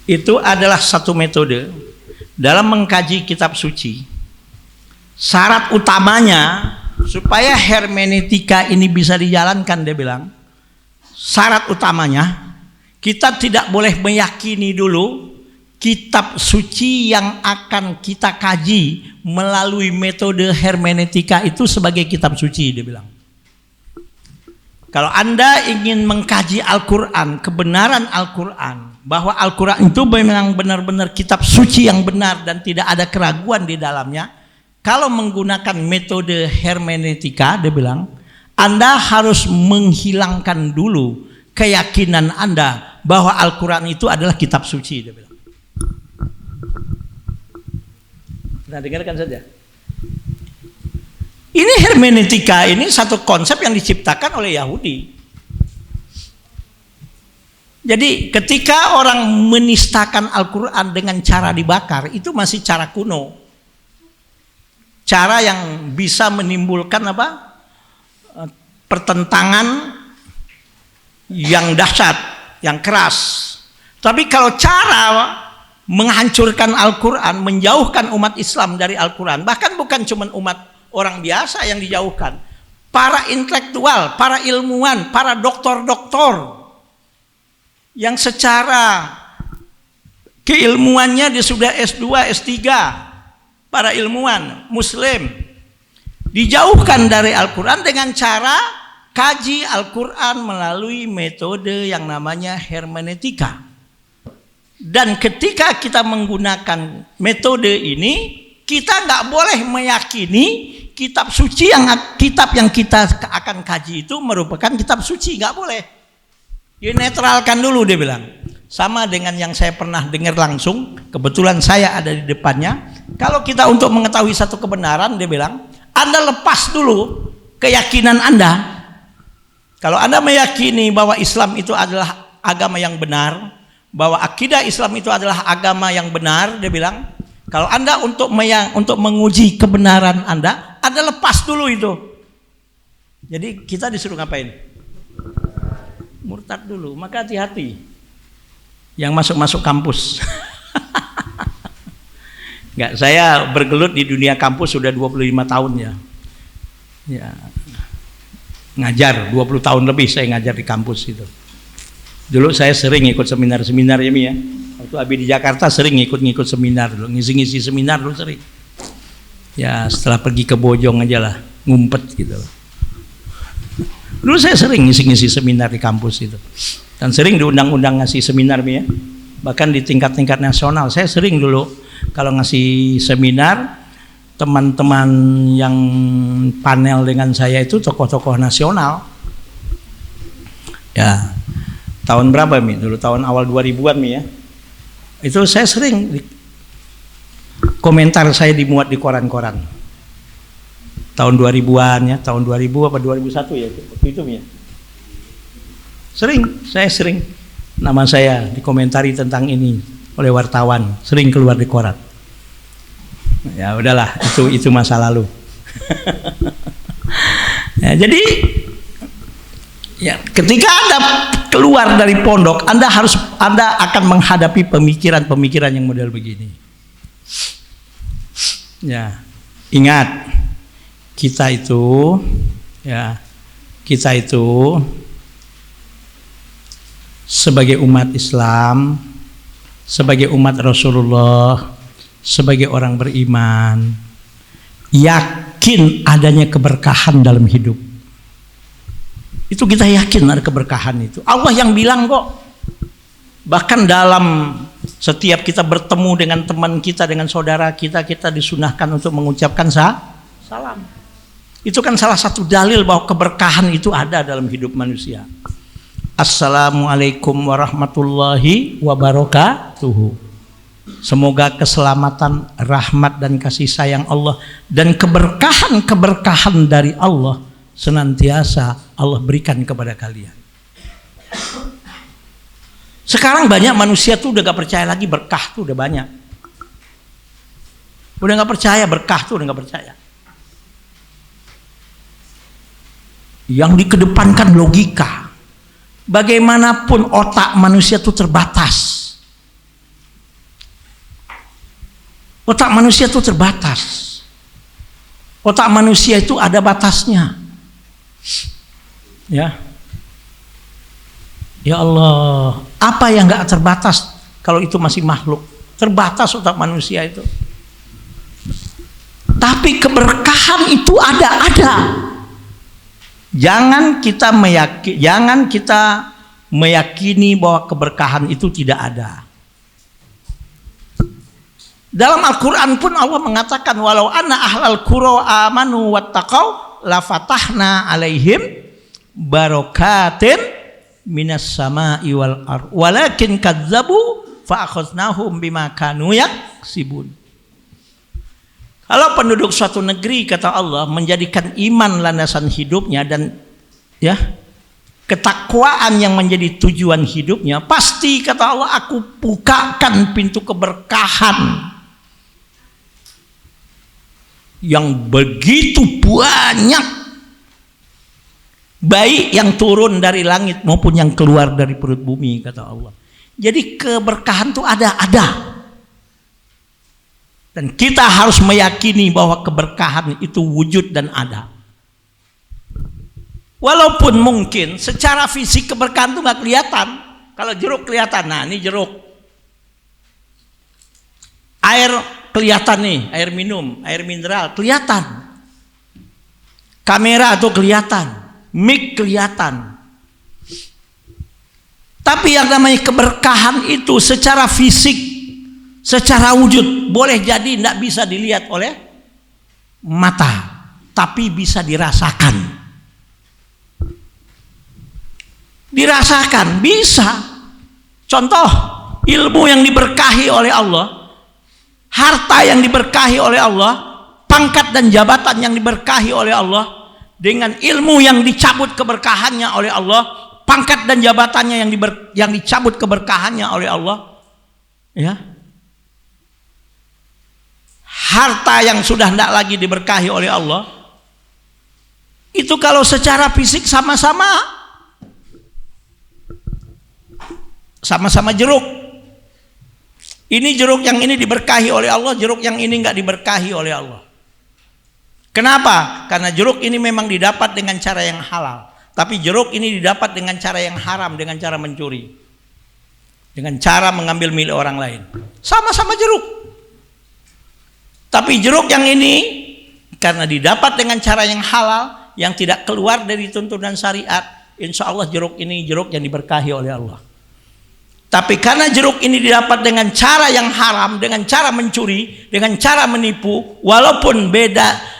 Speaker 1: Itu adalah satu metode dalam mengkaji kitab suci. Syarat utamanya supaya hermeneutika ini bisa dijalankan, dia bilang, syarat utamanya kita tidak boleh meyakini dulu kitab suci yang akan kita kaji melalui metode hermeneutika itu sebagai kitab suci, dia bilang. Kalau Anda ingin mengkaji Al-Quran, kebenaran Al-Quran, bahwa Al-Quran itu memang benar-benar kitab suci yang benar dan tidak ada keraguan di dalamnya, kalau menggunakan metode hermeneutika, dia bilang, Anda harus menghilangkan dulu keyakinan Anda bahwa Al-Quran itu adalah kitab suci, dia bilang. Nah, dengarkan saja. Ini hermeneutika, ini satu konsep yang diciptakan oleh Yahudi. Jadi ketika orang menistakan Al-Quran dengan cara dibakar, itu masih cara kuno. Cara yang bisa menimbulkan pertentangan yang dahsyat, yang keras. Tapi kalau cara menghancurkan Al-Quran, menjauhkan umat Islam dari Al-Quran, bahkan bukan cuma umat orang biasa yang dijauhkan, para intelektual, para ilmuwan, para doktor-doktor yang secara keilmuannya dia sudah S2, S3, para ilmuwan Muslim dijauhkan dari Al-Quran dengan cara kaji Al-Quran melalui metode yang namanya hermeneutika. Dan ketika kita menggunakan metode ini, kita nggak boleh meyakini kitab suci kitab yang kita akan kaji itu merupakan kitab suci, nggak boleh. Dinetralkan dulu, dia bilang. Sama dengan yang saya pernah dengar langsung, kebetulan saya ada di depannya. Kalau kita untuk mengetahui satu kebenaran, dia bilang, Anda lepas dulu keyakinan Anda. Kalau Anda meyakini bahwa Islam itu adalah agama yang benar, bahwa akidah Islam itu adalah agama yang benar, dia bilang, kalau Anda untuk menguji kebenaran Anda lepas dulu itu. Jadi kita disuruh ngapain? Murtad dulu. Maka hati-hati yang masuk kampus. Enggak, saya bergelut di dunia kampus sudah 25 tahun ya. Ya. Ngajar 20 tahun lebih saya ngajar di kampus itu. Dulu saya sering ikut seminar-seminar ya Mi ya. Waktu Abi di Jakarta sering ngikut seminar dulu, ngisi-ngisi seminar dulu sering. Ya setelah pergi ke Bojong aja lah, ngumpet gitu. Dulu saya sering ngisi-ngisi seminar di kampus itu. Dan sering diundang-undang ngasih seminar ya. Bahkan di tingkat-tingkat nasional. Saya sering dulu kalau ngasih seminar, teman-teman yang panel dengan saya itu tokoh-tokoh nasional. Ya, tahun berapa Mi? Dulu tahun awal 2000-an Mi ya. Itu saya sering komentar saya dimuat di koran-koran. Tahun 2000-an ya, tahun 2000 apa 2001 ya, waktu itu Mi ya. Saya sering nama saya dikomentari tentang ini oleh wartawan, sering keluar di koran. Ya udahlah, itu masa lalu. Ya, jadi ya, ketika Anda keluar dari pondok, Anda akan menghadapi pemikiran-pemikiran yang model begini. Ya, ingat kita itu sebagai umat Islam, sebagai umat Rasulullah, sebagai orang beriman, yakin adanya keberkahan dalam hidup. Itu kita yakin ada keberkahan itu. Allah yang bilang kok. Bahkan dalam setiap kita bertemu dengan teman kita, dengan saudara kita disunahkan untuk mengucapkan salam. Itu kan salah satu dalil bahwa keberkahan itu ada dalam hidup manusia. Assalamualaikum warahmatullahi wabarakatuh. Semoga keselamatan, rahmat dan kasih sayang Allah dan keberkahan dari Allah senantiasa Allah berikan kepada kalian. Sekarang banyak manusia tuh udah gak percaya lagi berkah tuh udah banyak. Udah gak percaya berkah tuh udah gak percaya. Yang dikedepankan logika. Bagaimanapun otak manusia itu terbatas. Otak manusia itu terbatas. Otak manusia itu ada batasnya. Ya. Ya Allah, apa yang enggak terbatas kalau itu masih makhluk? Terbatas otak manusia itu. Tapi keberkahan itu ada. Jangan kita meyakini bahwa keberkahan itu tidak ada. Dalam Al-Quran pun Allah mengatakan walau anna ahlal qura amanu wattaqau lafatahna alaihim barakatin minas sama'i wal ardh walakin kadzabu fa akhadnahum bima kanu yaksibun. Kalau penduduk suatu negeri, kata Allah, menjadikan iman landasan hidupnya dan ya ketakwaan yang menjadi tujuan hidupnya, pasti kata Allah aku bukakan pintu keberkahan yang begitu banyak, baik yang turun dari langit maupun yang keluar dari perut bumi, kata Allah. Jadi keberkahan itu ada. Dan kita harus meyakini bahwa keberkahan itu wujud dan ada. Walaupun mungkin secara fisik keberkahan itu nggak kelihatan. Kalau jeruk kelihatan, nah ini jeruk. Air kelihatan nih, air minum, air mineral kelihatan. Kamera tuh kelihatan, mic kelihatan. Tapi yang namanya keberkahan itu secara fisik, secara wujud boleh jadi tidak bisa dilihat oleh mata, tapi bisa dirasakan. Dirasakan bisa. Contoh, ilmu yang diberkahi oleh Allah, harta yang diberkahi oleh Allah, pangkat dan jabatan yang diberkahi oleh Allah, dengan ilmu yang dicabut keberkahannya oleh Allah, pangkat dan jabatannya yang dicabut keberkahannya oleh Allah, ya. Harta yang sudah tidak lagi diberkahi oleh Allah, itu kalau secara fisik sama-sama jeruk. Ini jeruk yang ini diberkahi oleh Allah, jeruk yang ini enggak diberkahi oleh Allah. Kenapa? Karena jeruk ini memang didapat dengan cara yang halal, tapi jeruk ini didapat dengan cara yang haram, dengan cara mencuri, dengan cara mengambil milik orang lain. Sama-sama jeruk. Tapi jeruk yang ini karena didapat dengan cara yang halal, yang tidak keluar dari tuntunan syariat, insya Allah jeruk ini jeruk yang diberkahi oleh Allah. Tapi karena jeruk ini didapat dengan cara yang haram, dengan cara mencuri, dengan cara menipu, walaupun beda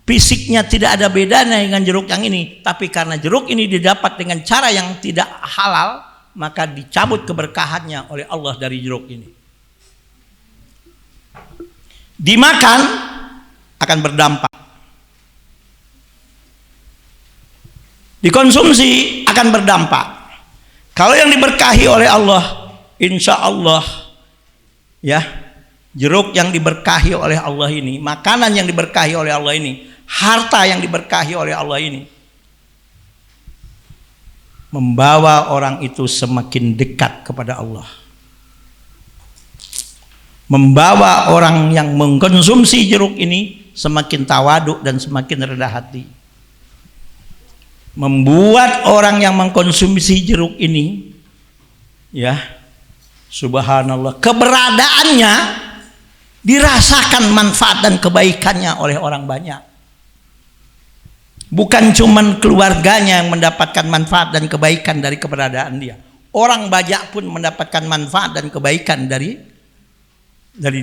Speaker 1: fisiknya, tidak ada bedanya dengan jeruk yang ini, tapi karena jeruk ini didapat dengan cara yang tidak halal, maka dicabut keberkahannya oleh Allah dari jeruk ini. Dimakan akan berdampak, dikonsumsi akan berdampak. Kalau yang diberkahi oleh Allah, insya Allah ya, jeruk yang diberkahi oleh Allah ini, makanan yang diberkahi oleh Allah ini, harta yang diberkahi oleh Allah ini, membawa orang itu semakin dekat kepada Allah, membawa orang yang mengkonsumsi jeruk ini semakin tawaduk dan semakin rendah hati, membuat orang yang mengkonsumsi jeruk ini, ya subhanallah, keberadaannya dirasakan manfaat dan kebaikannya oleh orang banyak. Bukan cuman keluarganya yang mendapatkan manfaat dan kebaikan dari keberadaan dia, orang banyak pun mendapatkan manfaat dan kebaikan dari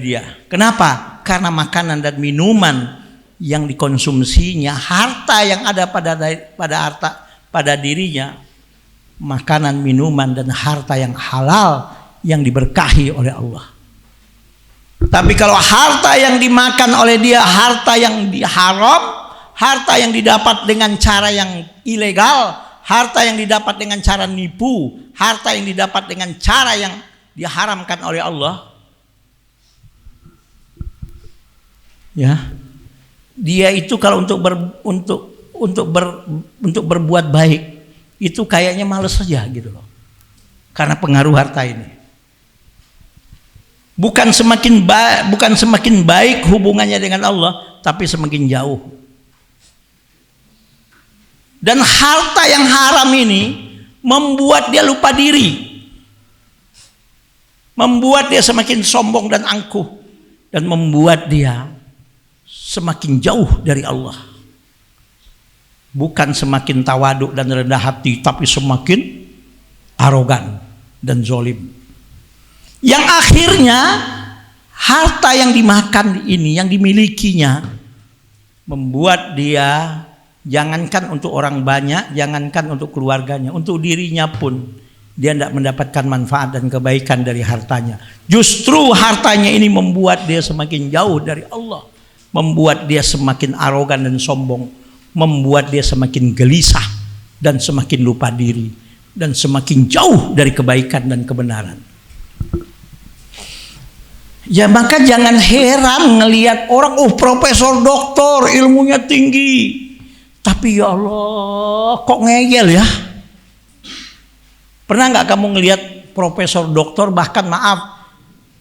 Speaker 1: dia. Kenapa? Karena makanan dan minuman yang dikonsumsinya, harta yang ada pada dirinya, makanan, minuman dan harta yang halal yang diberkahi oleh Allah. Tapi kalau harta yang dimakan oleh dia, harta yang haram, harta yang didapat dengan cara yang ilegal, harta yang didapat dengan cara nipu, harta yang didapat dengan cara yang diharamkan oleh Allah, ya, dia itu kalau untuk berbuat baik itu kayaknya males saja gitu loh, karena pengaruh harta ini. Bukan semakin baik hubungannya dengan Allah, tapi semakin jauh. Dan harta yang haram ini membuat dia lupa diri, membuat dia semakin sombong dan angkuh, dan membuat dia semakin jauh dari Allah. Bukan semakin tawaduk dan rendah hati, tapi semakin arogan dan zalim. Yang akhirnya harta yang dimakan ini, yang dimilikinya, membuat dia, jangankan untuk orang banyak, jangankan untuk keluarganya, untuk dirinya pun dia tidak mendapatkan manfaat dan kebaikan dari hartanya. Justru hartanya ini membuat dia semakin jauh dari Allah, membuat dia semakin arogan dan sombong, membuat dia semakin gelisah dan semakin lupa diri, dan semakin jauh dari kebaikan dan kebenaran. Ya maka jangan heran ngelihat orang, profesor, doktor, ilmunya tinggi, tapi ya Allah kok ngeyel ya. Pernah nggak kamu ngelihat profesor, doktor, bahkan maaf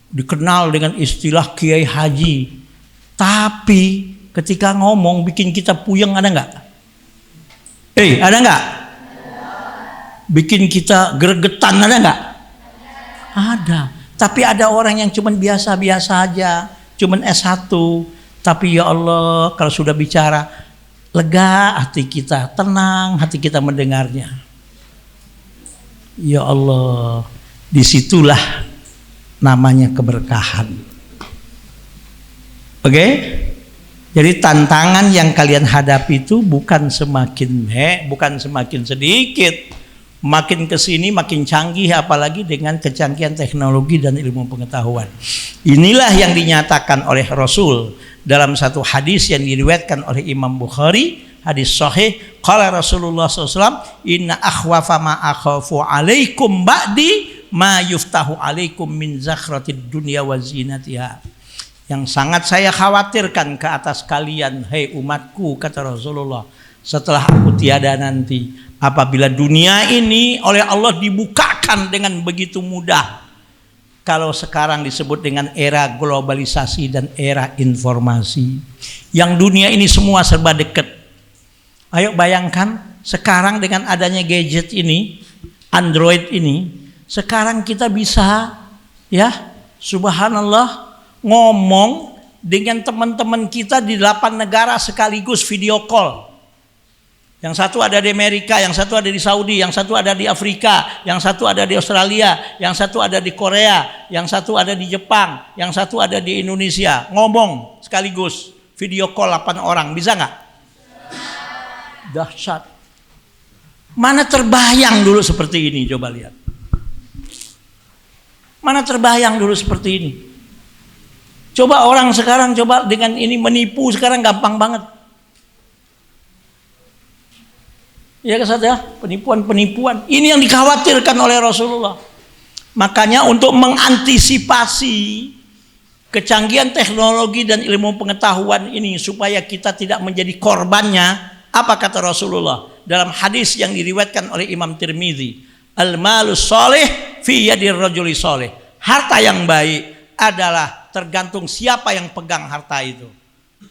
Speaker 1: dikenal dengan istilah kiai haji, tapi ketika ngomong bikin kita puyeng, ada nggak? Ada nggak? Bikin kita gregetan, ada nggak? Ada. Tapi ada orang yang cuman biasa-biasa aja, cuman S1, tapi ya Allah kalau sudah bicara lega hati kita, tenang hati kita mendengarnya. Ya Allah, disitulah namanya keberkahan. Oke? Jadi tantangan yang kalian hadapi itu bukan semakin sedikit. Makin kesini makin canggih, apalagi dengan kecanggihan teknologi dan ilmu pengetahuan. Inilah yang dinyatakan oleh Rasul dalam satu hadis yang diriwayatkan oleh Imam Bukhari, hadis sahih. Qala Rasulullah SAW, inna akhwafa ma akhafu alaikum ba'di ma yuftahu alaikum min zakhratid dunya wa zinatiha. Yang sangat saya khawatirkan ke atas kalian, hai umatku, kata Rasulullah, setelah aku tiada nanti, apabila dunia ini oleh Allah dibukakan dengan begitu mudah. Kalau sekarang disebut dengan era globalisasi dan era informasi, yang dunia ini semua serba dekat. Ayo bayangkan sekarang dengan adanya gadget ini, Android ini, sekarang kita bisa, ya subhanallah, ngomong dengan teman-teman kita di 8 negara sekaligus video call. Yang satu ada di Amerika, yang satu ada di Saudi, yang satu ada di Afrika, yang satu ada di Australia, yang satu ada di Korea, yang satu ada di Jepang, yang satu ada di Indonesia. Ngomong sekaligus video call 8 orang, bisa nggak? Dahsyat. Mana terbayang dulu seperti ini, coba lihat. Mana terbayang dulu seperti ini. Coba orang sekarang coba dengan ini menipu sekarang gampang banget. Ya kan ya, penipuan-penipuan. Ini yang dikhawatirkan oleh Rasulullah. Makanya untuk mengantisipasi kecanggihan teknologi dan ilmu pengetahuan ini supaya kita tidak menjadi korbannya, apa kata Rasulullah dalam hadis yang diriwayatkan oleh Imam Tirmidzi, al-malus sholih fi yadir rajuli sholih. Harta yang baik adalah tergantung siapa yang pegang harta itu.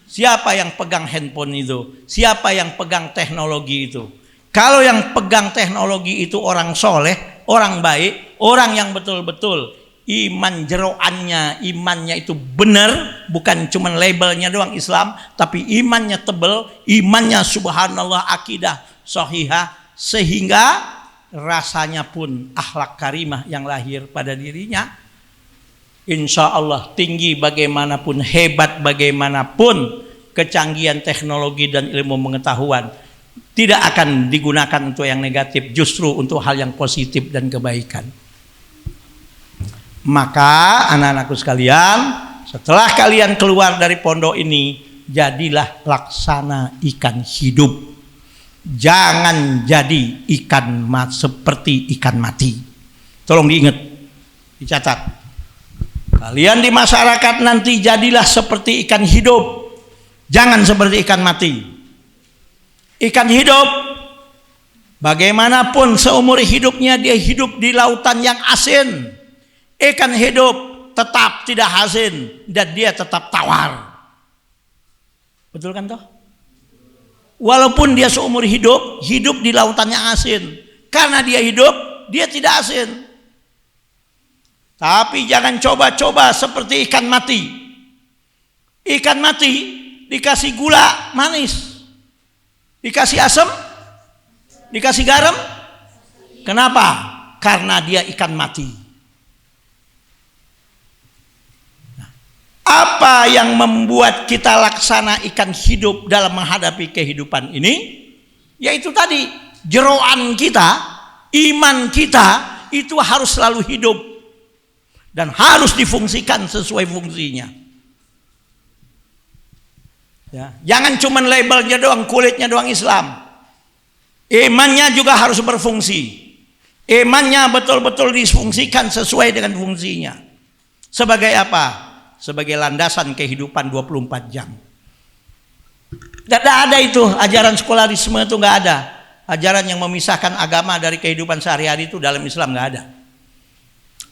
Speaker 1: Siapa yang pegang handphone itu, siapa yang pegang teknologi itu. Kalau yang pegang teknologi itu orang soleh, orang baik, orang yang betul-betul iman jeroannya, imannya itu benar, bukan cuma labelnya doang Islam, tapi imannya tebel, imannya subhanallah, akidah sahihah, sehingga rasanya pun akhlak karimah yang lahir pada dirinya insya Allah tinggi. Bagaimanapun hebat, bagaimanapun kecanggihan teknologi dan ilmu pengetahuan, tidak akan digunakan untuk yang negatif, justru untuk hal yang positif dan kebaikan. Maka anak-anakku sekalian, setelah kalian keluar dari pondok ini, jadilah laksana ikan hidup. Jangan jadi ikan seperti ikan mati. Tolong diingat, dicatat. Kalian di masyarakat nanti jadilah seperti ikan hidup. Jangan seperti ikan mati. Ikan hidup, bagaimanapun seumur hidupnya dia hidup di lautan yang asin. Ikan hidup tetap tidak asin dan dia tetap tawar. Betul kan toh? Walaupun dia seumur hidup di lautan yang asin. Karena dia hidup, dia tidak asin. Tapi jangan coba-coba seperti ikan mati. Ikan mati dikasih gula manis, dikasih asam, dikasih garam. Kenapa? Karena dia ikan mati. Nah, apa yang membuat kita laksana ikan hidup dalam menghadapi kehidupan ini? Yaitu tadi, jeroan kita, iman kita itu harus selalu hidup dan harus difungsikan sesuai fungsinya. Ya, jangan cuma labelnya doang, kulitnya doang Islam. Imannya juga harus berfungsi. Imannya betul-betul difungsikan sesuai dengan fungsinya. Sebagai apa? Sebagai landasan kehidupan 24 jam. Tidak ada itu ajaran sekularisme, itu nggak ada. Ajaran yang memisahkan agama dari kehidupan sehari-hari itu dalam Islam nggak ada.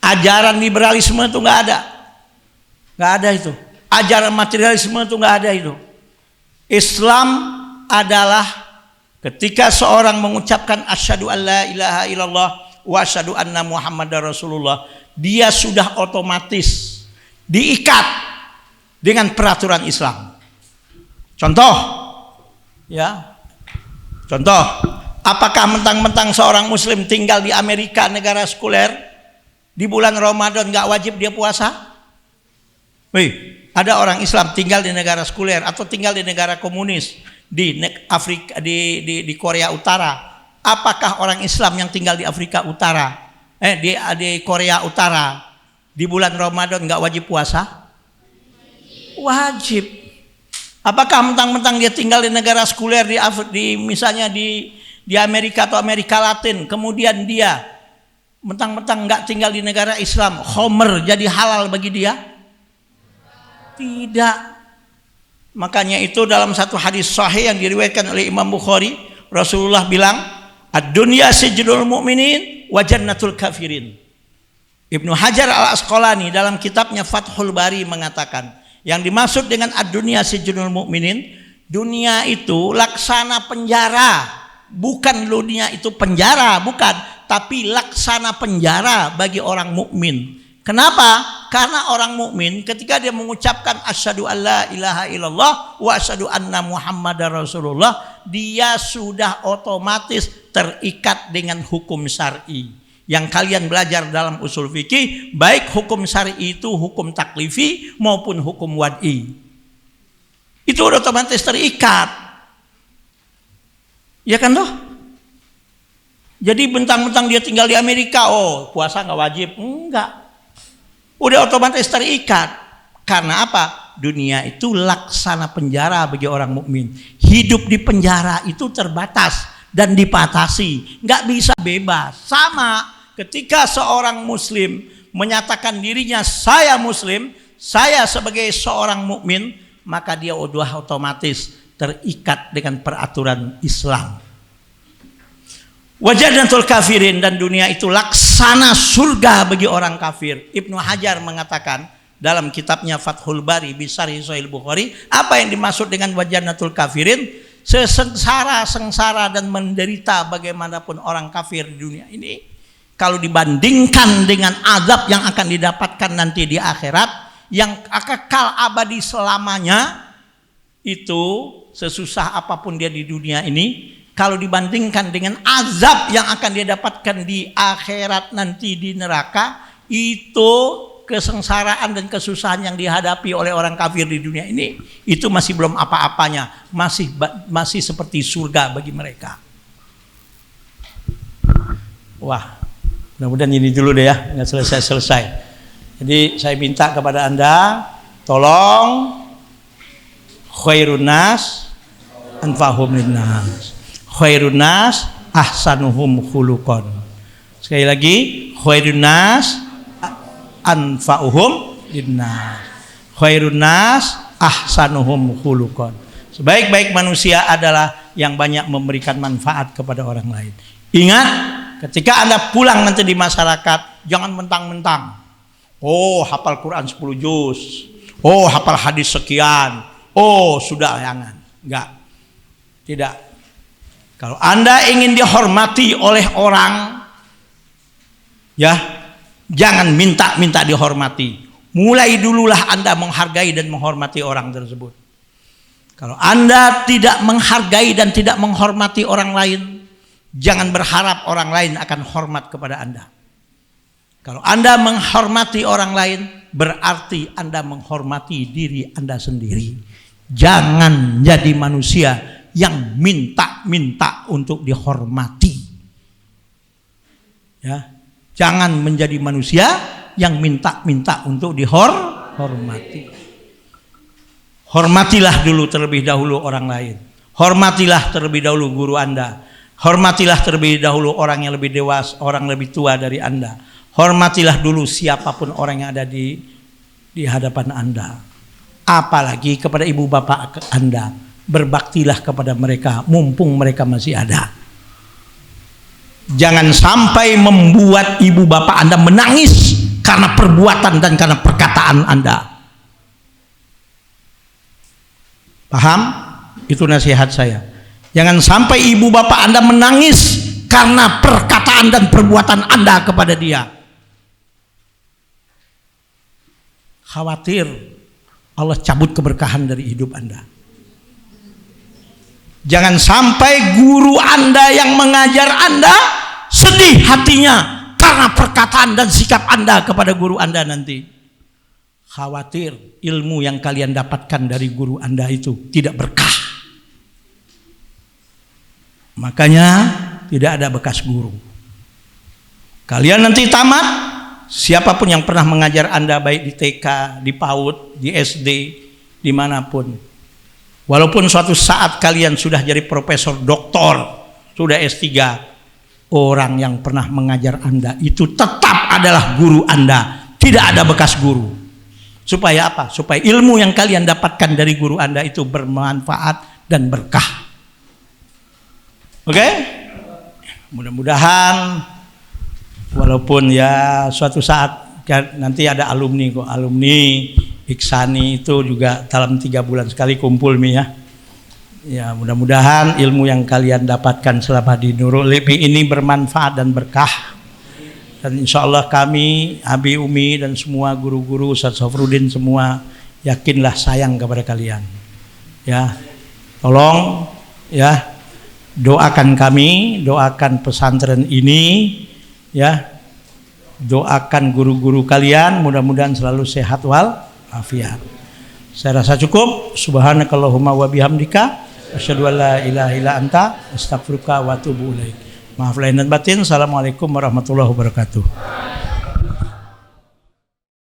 Speaker 1: Ajaran liberalisme itu nggak ada. Nggak ada itu. Ajaran materialisme itu nggak ada itu. Islam adalah ketika seorang mengucapkan asyhadu alla ilaha illallah wa asyhadu anna muhammadar rasulullah, dia sudah otomatis diikat dengan peraturan Islam. Contoh, ya, contoh, apakah mentang-mentang seorang muslim tinggal di Amerika, negara sekuler, di bulan Ramadan nggak wajib dia puasa? Wih, ada orang Islam tinggal di negara sekuler atau tinggal di negara komunis di Afrika, di Korea Utara. Apakah orang Islam yang tinggal di Afrika Utara, di Korea Utara di bulan Ramadan nggak wajib puasa? Wajib. Apakah mentang-mentang dia tinggal di negara sekuler misalnya di Amerika atau Amerika Latin, kemudian dia mentang-mentang nggak tinggal di negara Islam, khomer jadi halal bagi dia? Tidak. Makanya itu dalam satu hadis sahih yang diriwayatkan oleh Imam Bukhari, Rasulullah bilang, ad-dunya sijnul mu'minin wa jannatul kafirin. Ibnu Hajar al-Asqalani dalam kitabnya Fathul Bari mengatakan, yang dimaksud dengan ad-dunya sijnul mu'minin, dunia itu laksana penjara, bukan dunia itu penjara, bukan, tapi laksana penjara bagi orang mukmin. Kenapa? Karena orang mukmin ketika dia mengucapkan asyhadu alla ilaha illallah wa asyhadu anna muhammadar rasulullah, dia sudah otomatis terikat dengan hukum syar'i. Yang kalian belajar dalam usul fikih, baik hukum syar'i itu hukum taklifi maupun hukum wad'i. Itu udah otomatis terikat. Ya kan toh? Jadi bentang-bentang dia tinggal di Amerika, oh puasa nggak wajib, enggak. Udah otomatis terikat. Karena apa? Dunia itu laksana penjara bagi orang mukmin. Hidup di penjara itu terbatas dan dipatasi, nggak bisa bebas. Sama ketika seorang muslim menyatakan dirinya saya muslim, saya sebagai seorang mukmin, maka dia udah otomatis terikat dengan peraturan Islam. Wajadatul kafirin, dan dunia itu laksana surga bagi orang kafir. Ibnu Hajar mengatakan dalam kitabnya Fathul Bari Bisarhi Sahih Bukhari, apa yang dimaksud dengan wajadatul kafirin? Sengsara dan menderita bagaimanapun orang kafir di dunia ini, kalau dibandingkan dengan azab yang akan didapatkan nanti di akhirat yang kekal abadi selamanya, itu sesusah apapun dia di dunia ini, kalau dibandingkan dengan azab yang akan dia dapatkan di akhirat nanti di neraka, itu kesengsaraan dan kesusahan yang dihadapi oleh orang kafir di dunia ini, itu masih belum apa-apanya, masih seperti surga bagi mereka. Wah, mudah-mudahan ini dulu deh ya, nggak selesai. Jadi saya minta kepada Anda, tolong khairun nas anfa'uhum linnas. Khairun nas ahsanuhum khuluqan. Sekali lagi, khairun nas anfa'uhum linnas. Khairun nas ahsanuhum khuluqan. Sebaik-baik manusia adalah yang banyak memberikan manfaat kepada orang lain. Ingat, ketika Anda pulang nanti di masyarakat, jangan mentang-mentang. Oh, hafal Quran 10 juz. Oh, hafal hadis sekian. Oh, sudah, jangan. Enggak. Tidak. Kalau Anda ingin dihormati oleh orang, ya, jangan minta dihormati. Mulai dululah Anda menghargai dan menghormati orang tersebut. Kalau Anda tidak menghargai dan tidak menghormati orang lain, jangan berharap orang lain akan hormat kepada Anda. Kalau Anda menghormati orang lain, berarti Anda menghormati diri Anda sendiri. Jangan jadi manusia yang minta untuk dihormati. Ya, jangan menjadi manusia yang minta untuk dihormati. Hormatilah dulu terlebih dahulu orang lain. Hormatilah terlebih dahulu guru Anda. Hormatilah terlebih dahulu orang yang lebih dewasa, orang lebih tua dari Anda. Hormatilah dulu siapapun orang yang ada di hadapan Anda. Apalagi kepada ibu bapak Anda. Berbaktilah kepada mereka mumpung mereka masih ada. Jangan sampai membuat ibu bapak Anda menangis karena perbuatan dan karena perkataan Anda. Paham? Itu nasihat saya. Jangan sampai ibu bapak Anda menangis karena perkataan dan perbuatan Anda kepada dia. Khawatir Allah cabut keberkahan dari hidup Anda. Jangan sampai guru Anda yang mengajar Anda sedih hatinya karena perkataan dan sikap Anda kepada guru Anda nanti. Khawatir ilmu yang kalian dapatkan dari guru Anda itu tidak berkah. Makanya tidak ada bekas guru. Kalian nanti tamat, siapapun yang pernah mengajar Anda baik di TK, di PAUD, di SD, dimanapun. Walaupun suatu saat kalian sudah jadi profesor, doktor, sudah S3, orang yang pernah mengajar Anda itu tetap adalah guru Anda. Tidak ada bekas guru. Supaya apa? Supaya ilmu yang kalian dapatkan dari guru Anda itu bermanfaat dan berkah. Oke? Mudah-mudahan walaupun ya suatu saat nanti ada alumni kok, alumni Iksani itu juga dalam 3 bulan sekali kumpul Mi ya. Ya mudah-mudahan ilmu yang kalian dapatkan selama di Nurul Ilmi ini bermanfaat dan berkah. Dan insya Allah kami, Abi Umi dan semua guru-guru, Ustaz Safruddin semua yakinlah sayang kepada kalian. Ya, tolong ya doakan kami, doakan pesantren ini, ya, doakan guru-guru kalian, mudah-mudahan selalu sehat wal afiat. Saya rasa cukup. Subhanakallahumma wa bihamdika asyhadu an la ilaha illa anta astaghfiruka wa atubu ilaik. Maaf lahir dan batin. Assalamualaikum warahmatullahi wabarakatuh.